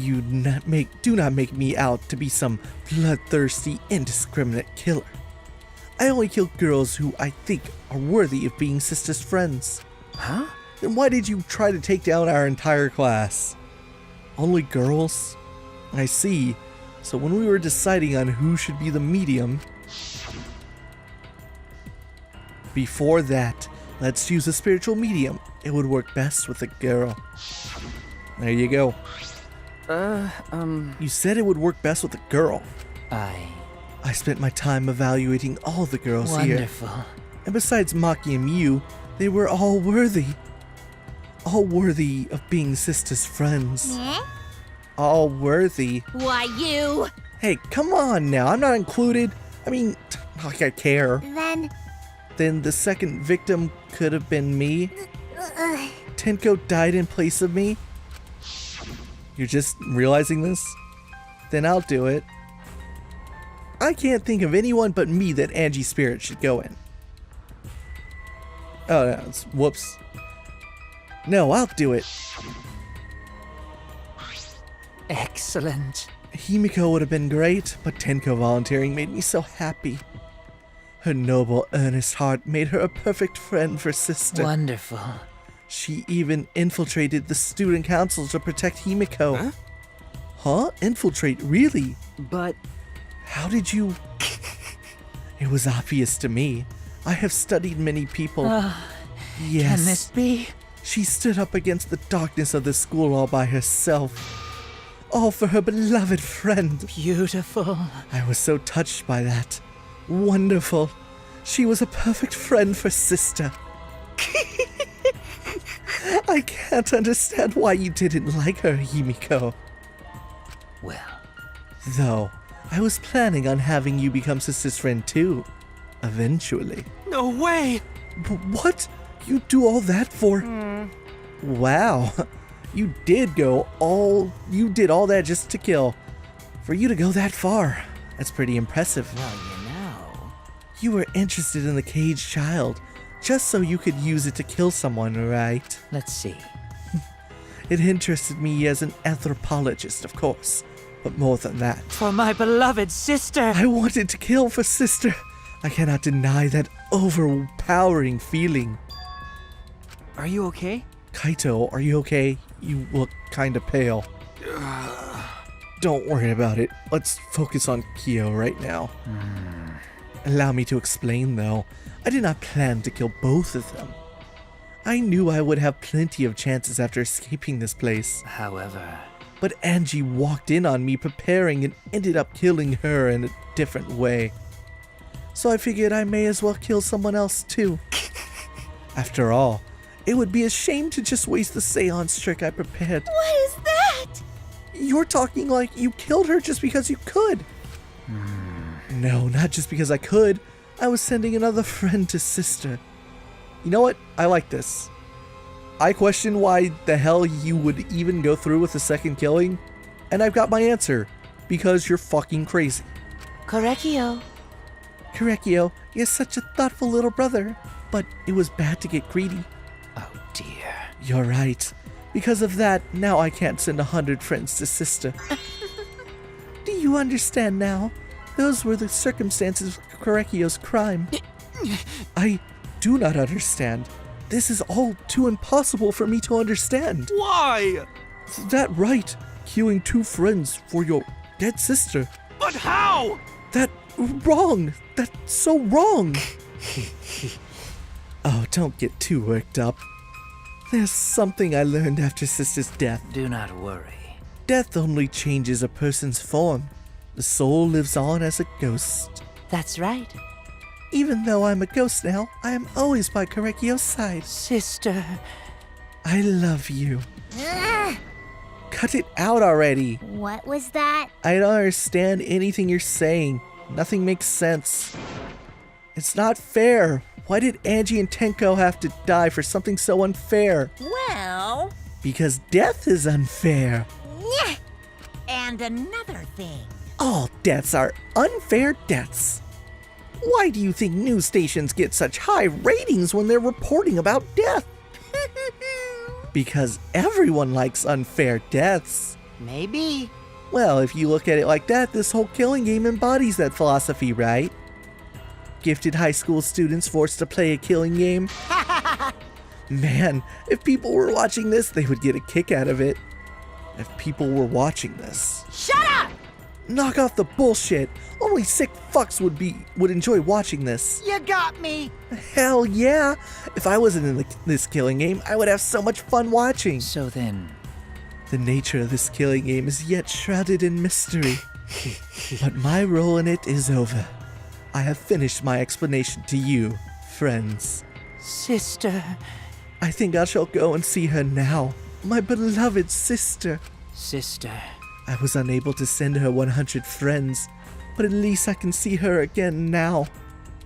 not make me out to be some bloodthirsty, indiscriminate killer. I only kill girls who I think are worthy of being sister's friends. Huh? Then why did you try to take down our entire class? Only girls? I see. So when we were deciding on who should be the medium... Before that, let's use a spiritual medium. It would work best with a girl. There you go. You said it would work best with a girl. I spent my time evaluating all the girls here. Wonderful. And besides Maki and Miu, they were all worthy. All worthy of being sisters' friends. Eh? All worthy. Why, you? Hey, come on now, I'm not included. I mean, like I care. Then the second victim could have been me. Tenko died in place of me. You're just realizing this? Then I'll do it. I can't think of anyone but me that Angie's spirit should go in. Oh, no, whoops. No, I'll do it. Excellent. Himiko would have been great, but Tenko volunteering made me so happy. Her noble, earnest heart made her a perfect friend for sister. Wonderful. She even infiltrated the student council to protect Himiko. Huh? Infiltrate? Really? But... How did you... It was obvious to me. I have studied many people. Yes. Can this be? She stood up against the darkness of the school all by herself. All for her beloved friend. Beautiful. I was so touched by that. Wonderful. She was a perfect friend for sister. I can't understand why you didn't like her, Himiko. Well. Though, I was planning on having you become sister's friend too. Eventually. No way! What? You do all that for... Wow. You did all that just to kill. For you to go that far. That's pretty impressive. Well, you know. You were interested in the caged child, just so you could use it to kill someone, right? Let's see. It interested me as an anthropologist, of course. But more than that. For my beloved sister! I wanted to kill for sister. I cannot deny that overpowering feeling. Are you okay? Kaito, are you okay? You look kinda pale. Don't worry about it. Let's focus on Kyo right now. Allow me to explain, though. I did not plan to kill both of them. I knew I would have plenty of chances after escaping this place. However... But Angie walked in on me preparing and ended up killing her in a different way. So I figured I may as well kill someone else too. After all, it would be a shame to just waste the seance trick I prepared. What is that? You're talking like you killed her just because you could. No, not just because I could. I was sending another friend to sister. You know what? I like this. I question why the hell you would even go through with the second killing, and I've got my answer. Because you're fucking crazy. Correcchio. Correcchio, you're such a thoughtful little brother, but it was bad to get greedy. Oh dear. You're right. Because of that, now I can't send 100 friends to sister. Do you understand now? Those were the circumstances of Correcchio's crime. I do not understand. This is all too impossible for me to understand. Why? That right, killing 2 friends for your dead sister. But how? That wrong. That's so wrong. Oh, don't get too worked up. There's something I learned after sister's death. Do not worry. Death only changes a person's form. The soul lives on as a ghost. That's right. Even though I'm a ghost now, I am always by Correcchio's side. Sister. I love you. Ugh. Cut it out already. What was that? I don't understand anything you're saying. Nothing makes sense. It's not fair. Why did Angie and Tenko have to die for something so unfair? Well... Because death is unfair. Nyeh. And another thing. All deaths are unfair deaths. Why do you think news stations get such high ratings when they're reporting about death? Because everyone likes unfair deaths. Maybe. Well, if you look at it like that, this whole killing game embodies that philosophy, right? Gifted high school students forced to play a killing game. Man, if people were watching this, they would get a kick out of it. If people were watching this. Shut up! Knock off the bullshit. Only sick fucks would enjoy watching this. You got me. Hell yeah. If I wasn't in this killing game, I would have so much fun watching. So then... The nature of this killing game is yet shrouded in mystery. But my role in it is over. I have finished my explanation to you, friends. Sister... I think I shall go and see her now. My beloved sister. Sister. I was unable to send her 100 friends, but at least I can see her again now.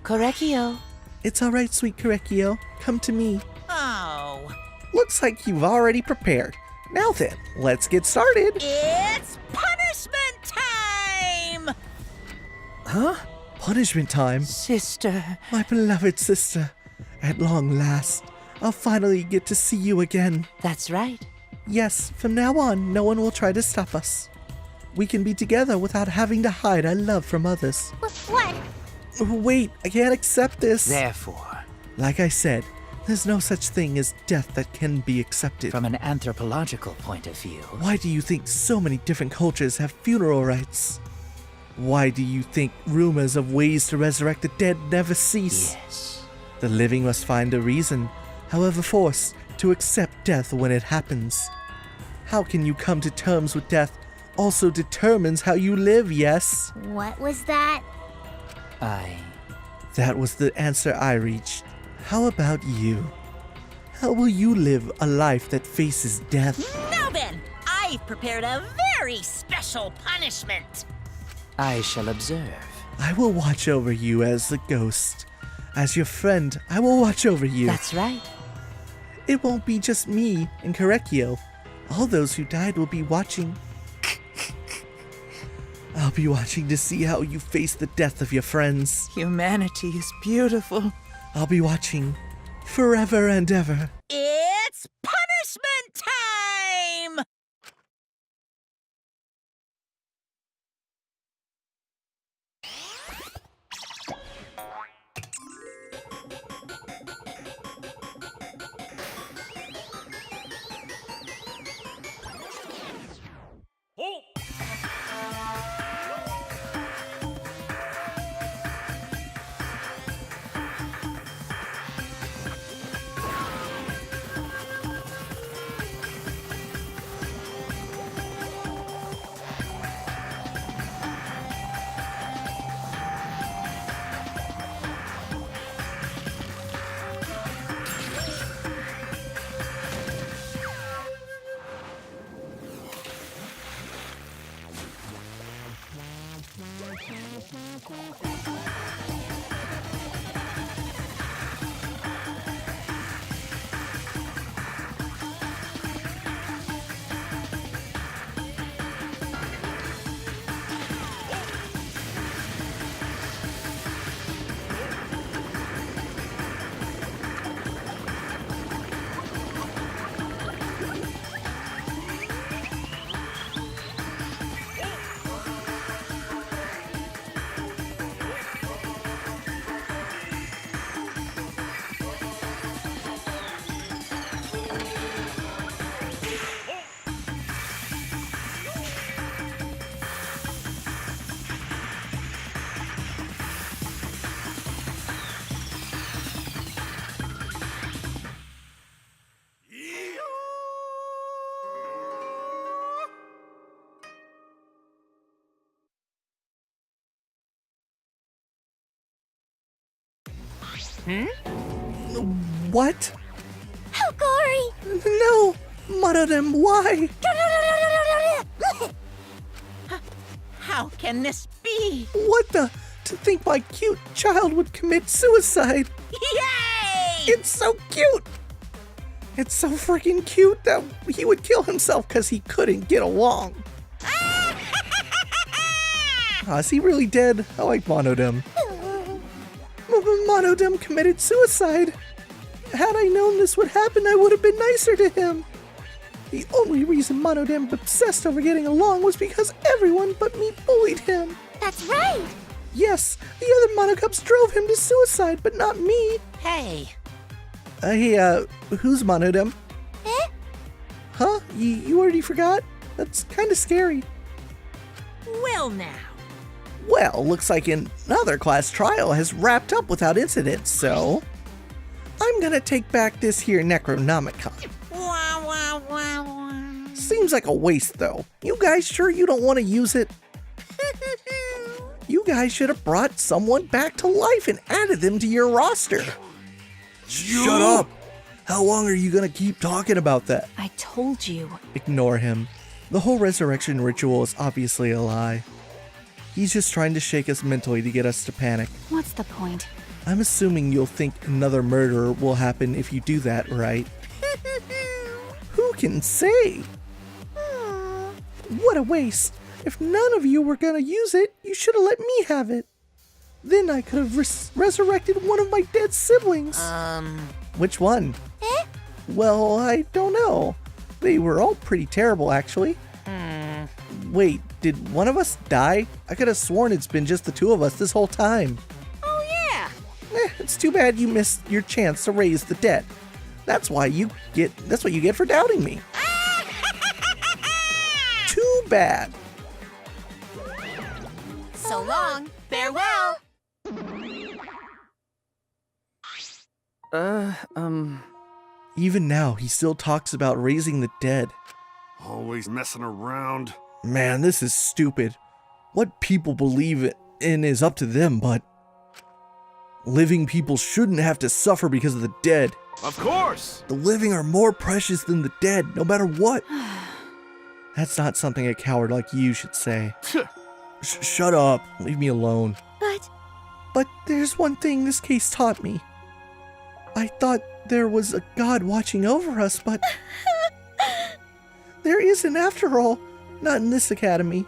Correcchio. It's alright, sweet Correcchio. Come to me. Oh. Looks like you've already prepared. Now then, let's get started. It's punishment time! Huh? Punishment time? Sister. My beloved sister. At long last, I'll finally get to see you again. That's right. Yes, from now on, no one will try to stop us. We can be together without having to hide our love from others. What? Wait, I can't accept this. Therefore, like I said, there's no such thing as death that can be accepted. From an anthropological point of view. Why do you think so many different cultures have funeral rites? Why do you think rumors of ways to resurrect the dead never cease? Yes. The living must find a reason, however forced, to accept death when it happens. How can you come to terms with death also determines how you live, yes? What was that? That was the answer I reached. How about you? How will you live a life that faces death? Now then, I've prepared a very special punishment. I shall observe. I will watch over you as the ghost. As your friend, I will watch over you. That's right. It won't be just me and Correcchio. All those who died will be watching. I'll be watching to see how you face the death of your friends. Humanity is beautiful. I'll be watching forever and ever. It's punishment time! What? How gory! No! Monodem, why? How can this be? What the? To think my cute child would commit suicide! Yay! It's so cute! It's so freaking cute that he would kill himself because he couldn't get along. Is he really dead? I like Monodem. Monodem committed suicide. Had I known this would happen, I would have been nicer to him. The only reason Monodem obsessed over getting along was because everyone but me bullied him. That's right. Yes, the other Monocubs drove him to suicide, but not me. Hey. Hey, who's Monodem? Eh? Huh? You already forgot? That's kind of scary. Well now. Well, looks like another class trial has wrapped up without incident, so I'm gonna take back this here Necronomicon. Wah, wah, wah, wah. Seems like a waste, though. You guys sure you don't want to use it? You guys should have brought someone back to life and added them to your roster. Shut up! How long are you gonna keep talking about that? I told you. Ignore him. The whole resurrection ritual is obviously a lie. He's just trying to shake us mentally to get us to panic. What's the point? I'm assuming you'll think another murder will happen if you do that, right? Who can say? What a waste. If none of you were gonna use it, you should have let me have it. Then I could have resurrected one of my dead siblings. Which one? Well, I don't know. They were all pretty terrible, actually. Wait, did one of us die? I could have sworn it's been just the two of us this whole time. Oh, yeah. It's too bad you missed your chance to raise the dead. That's what you get for doubting me. Too bad. So long. Farewell. Even now, he still talks about raising the dead. Always messing around. Man, this is stupid. What people believe in is up to them, but living people shouldn't have to suffer because of the dead. Of course! The living are more precious than the dead, no matter what. That's not something a coward like you should say. Shut up. Leave me alone. But there's one thing this case taught me. I thought there was a God watching over us, but there isn't after all. Not in this academy.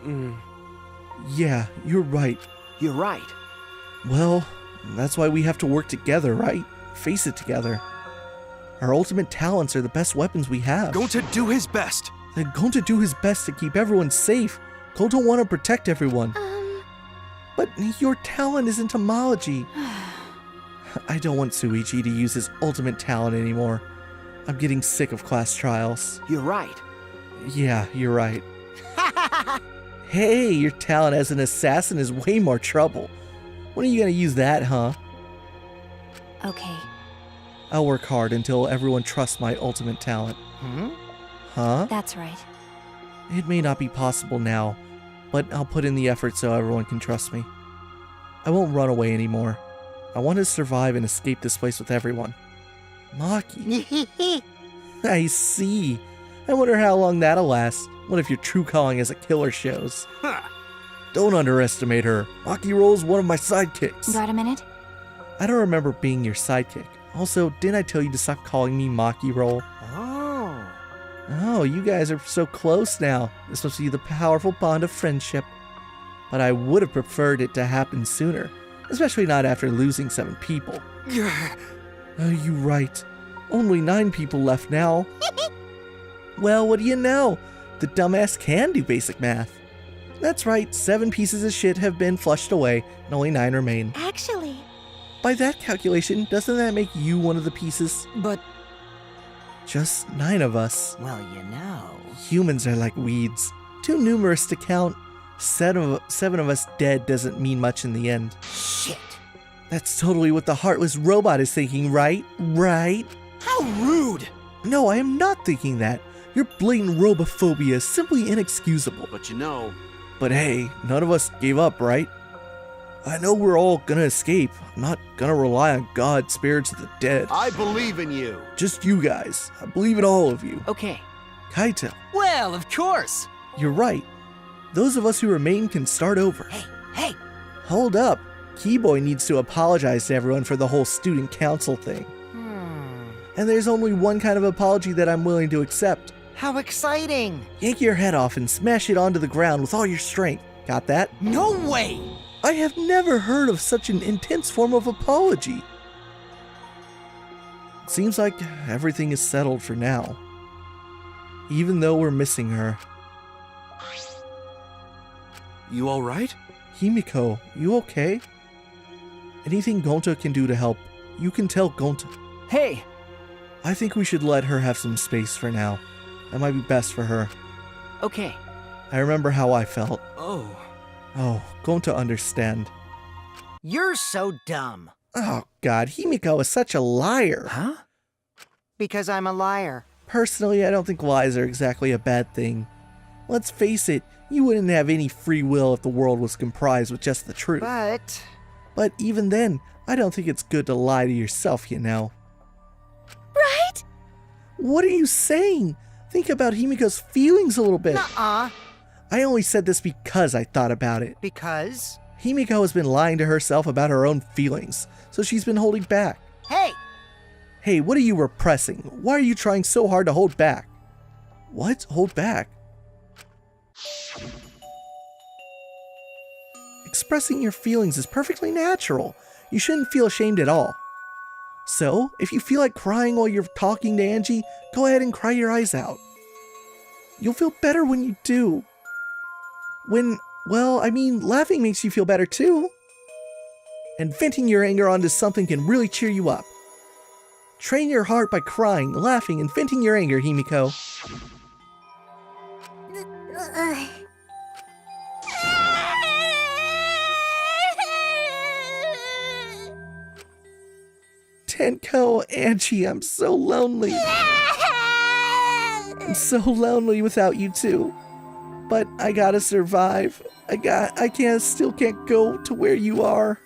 Yeah, you're right. You're right. Well, that's why we have to work together, right? Face it together. Our ultimate talents are the best weapons we have. Going to do his best. Then going to do his best to keep everyone safe. Going to want to protect everyone. But your talent is entomology. I don't want Suichi to use his ultimate talent anymore. I'm getting sick of class trials. You're right. Yeah, you're right. Hey, your talent as an assassin is way more trouble. When are you gonna use that, huh? Okay. I'll work hard until everyone trusts my ultimate talent. Huh? That's right. It may not be possible now, but I'll put in the effort so everyone can trust me. I won't run away anymore. I want to survive and escape this place with everyone. Maki. I see. I wonder how long that'll last. What if your true calling as a killer shows? Don't underestimate her. Maki Roll's one of my sidekicks. Got a minute? I don't remember being your sidekick. Also, didn't I tell you to stop calling me Maki Roll? Oh, you guys are so close now. This must be the powerful bond of friendship. But I would have preferred it to happen sooner, especially not after losing 7 people. Oh, you're right. Only 9 people left now. Well, what do you know? The dumbass can do basic math. That's right, 7 pieces of shit have been flushed away, and only 9 remain. Actually. By that calculation, doesn't that make you one of the pieces? But just 9 of us. Well, you know. Humans are like weeds. Too numerous to count. 7 of us dead doesn't mean much in the end. Shit. That's totally what the heartless robot is thinking, right? Right? How rude! No, I am not thinking that. Your blatant robophobia is simply inexcusable. But you know. But hey, none of us gave up, right? I know we're all gonna escape. I'm not gonna rely on God, spirits of the dead. I believe in you. Just you guys. I believe in all of you. okay. Kaito, Well, of course. you're right. Those of us who remain can start over. Hey. Hold up. Keyboy needs to apologize to everyone for the whole student council thing. And there's only one kind of apology that I'm willing to accept. How exciting. Yank your head off and smash it onto the ground with all your strength. Got that? No way! I have never heard of such an intense form of apology. It seems like everything is settled for now. Even though we're missing her. You alright? Himiko, you okay? Anything Gonta can do to help, you can tell Gonta. Hey! I think we should let her have some space for now. That might be best for her. Okay. I remember how I felt. Oh. Oh, Gonta understand. You're so dumb. Oh god, Himiko is such a liar. Huh? Because I'm a liar. Personally, I don't think lies are exactly a bad thing. Let's face it, you wouldn't have any free will if the world was comprised with just the truth. But even then, I don't think it's good to lie to yourself, you know. Right? What are you saying? Think about Himiko's feelings a little bit. Nuh-uh. I only said this because I thought about it. Because? Himiko has been lying to herself about her own feelings, so she's been holding back. Hey! Hey, what are you repressing? Why are you trying so hard to hold back? What? Hold back? Expressing your feelings is perfectly natural. You shouldn't feel ashamed at all. So, if you feel like crying while you're talking to Angie, go ahead and cry your eyes out. You'll feel better when you do. Laughing makes you feel better too. And venting your anger onto something can really cheer you up. Train your heart by crying, laughing, and venting your anger, Himiko. Tenko, Angie, I'm so lonely. I'm so lonely without you two. But I gotta survive. Still can't go to where you are.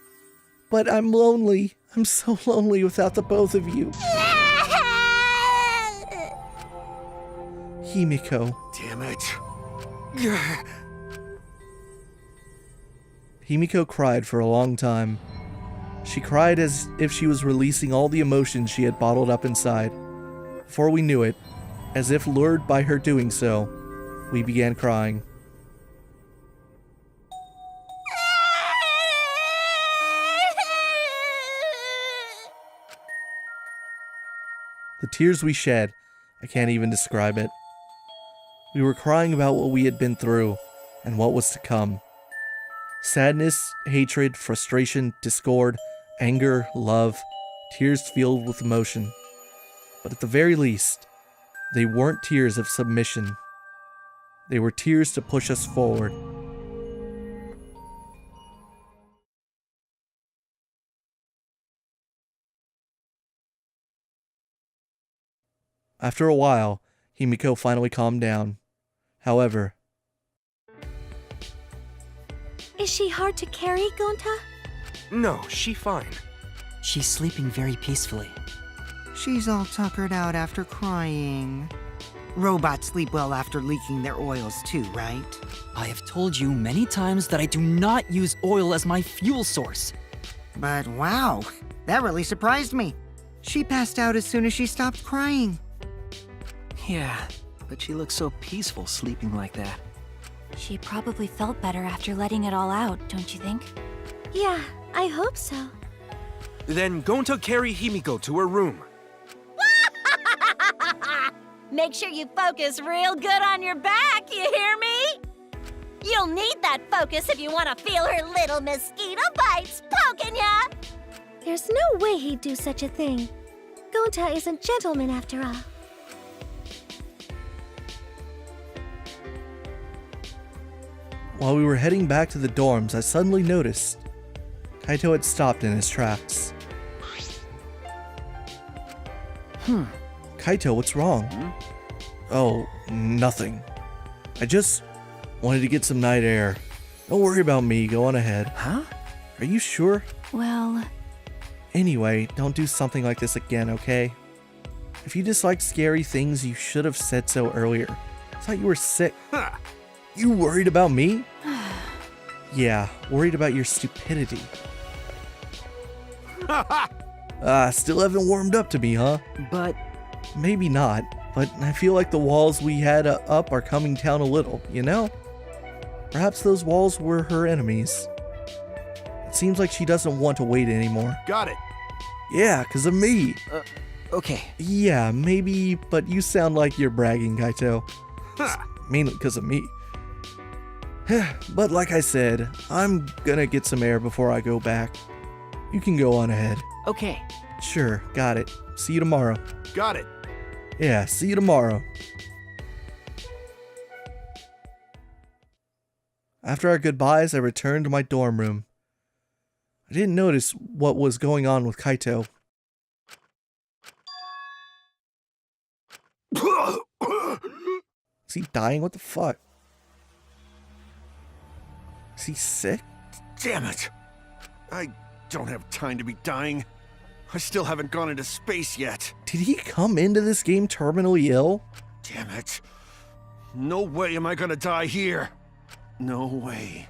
But I'm lonely. I'm so lonely without the both of you. Himiko. Damn it. Himiko cried for a long time. She cried as if she was releasing all the emotions she had bottled up inside. Before we knew it, as if lured by her doing so, we began crying. The tears we shed, I can't even describe it. We were crying about what we had been through and what was to come. Sadness, hatred, frustration, discord, anger, love, tears filled with emotion. But at the very least, they weren't tears of submission. They were tears to push us forward. After a while, Himiko finally calmed down. However... Is she hard to carry, Gonta? No, she's fine. She's sleeping very peacefully. She's all tuckered out after crying. Robots sleep well after leaking their oils too, right? I have told you many times that I do not use oil as my fuel source. But wow, that really surprised me. She passed out as soon as she stopped crying. Yeah, but she looks so peaceful sleeping like that. She probably felt better after letting it all out, don't you think? Yeah, I hope so. Then Gonta carry Himiko to her room. Make sure you focus real good on your back, you hear me? You'll need that focus if you want to feel her little mosquito bites poking ya! There's no way he'd do such a thing. Gonta is a gentleman after all. While we were heading back to the dorms, I suddenly noticed Kaito had stopped in his tracks. Kaito, what's wrong? Oh, nothing. I just wanted to get some night air. Don't worry about me, go on ahead. Huh? Are you sure? Well... Anyway, don't do something like this again, okay? If you dislike scary things, you should have said so earlier. I thought you were sick. You worried about me? Yeah, worried about your stupidity. Still haven't warmed up to me, huh? But... Maybe not, but I feel like the walls we had up are coming down a little, you know? Perhaps those walls were her enemies. It seems like she doesn't want to wait anymore. Got it. Yeah, 'cause of me. Okay. Yeah, maybe, but you sound like you're bragging, Kaito. Mainly 'cause of me. But like I said, I'm gonna get some air before I go back. You can go on ahead. Okay. Sure, got it. See you tomorrow. Got it. Yeah, see you tomorrow. After our goodbyes, I returned to my dorm room. I didn't notice what was going on with Kaito. Is he dying? What the fuck? Is he sick? Damn it. I don't have time to be dying. I still haven't gone into space yet. Did he come into this game terminally ill? Damn it. No way am I gonna die here. No way.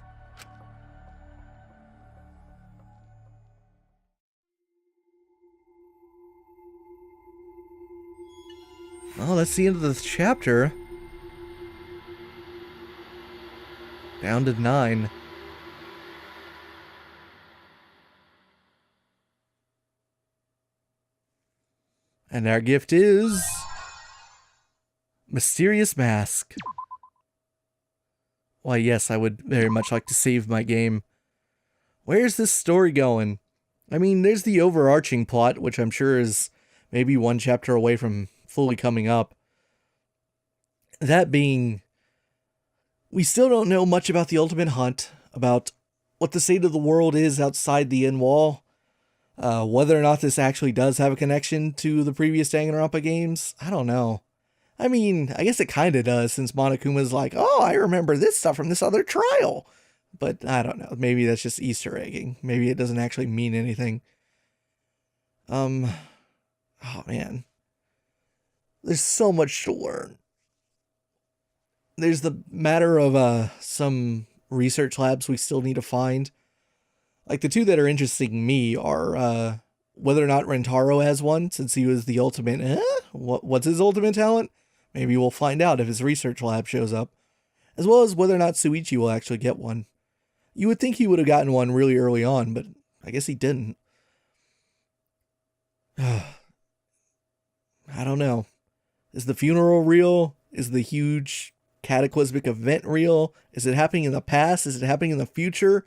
Well, that's the end of the chapter. Down to 9. And our gift is... Mysterious Mask. Why, yes, I would very much like to save my game. Where's this story going? I mean, there's the overarching plot, which I'm sure is maybe one chapter away from fully coming up. That being, we still don't know much about the Ultimate Hunt, about what the state of the world is outside the end wall, whether or not this actually does have a connection to the previous Danganronpa games. I don't know. I mean, I guess it kind of does, since Monokuma's like, oh, I remember this stuff from this other trial. But I don't know. Maybe that's just Easter egging. Maybe it doesn't actually mean anything. Oh man. There's so much to learn. There's the matter of some research labs we still need to find. Like, the two that are interesting me are whether or not Rentaro has one, since he was the ultimate... What's his ultimate talent? Maybe we'll find out if his research lab shows up. As well as whether or not Suichi will actually get one. You would think he would have gotten one really early on, but I guess he didn't. I don't know. Is the funeral real? Is the huge cataclysmic event real? Is it happening in the past? Is it happening in the future?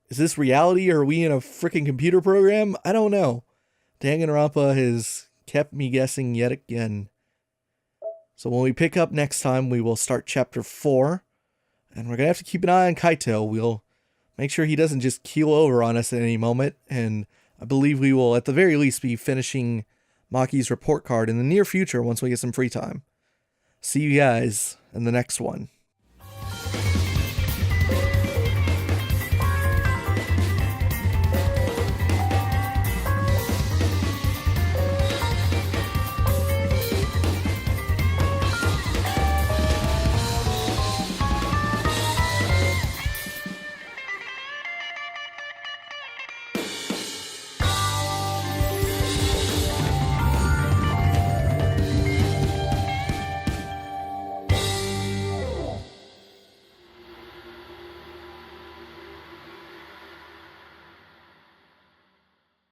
Is this reality, or are we in a freaking computer program? I don't know. Danganronpa has kept me guessing yet again. So when we pick up next time, we will start chapter 4. And we're going to have to keep an eye on Kaito. We'll make sure he doesn't just keel over on us at any moment. And I believe we will, at the very least, be finishing Maki's report card in the near future once we get some free time. See you guys in the next one.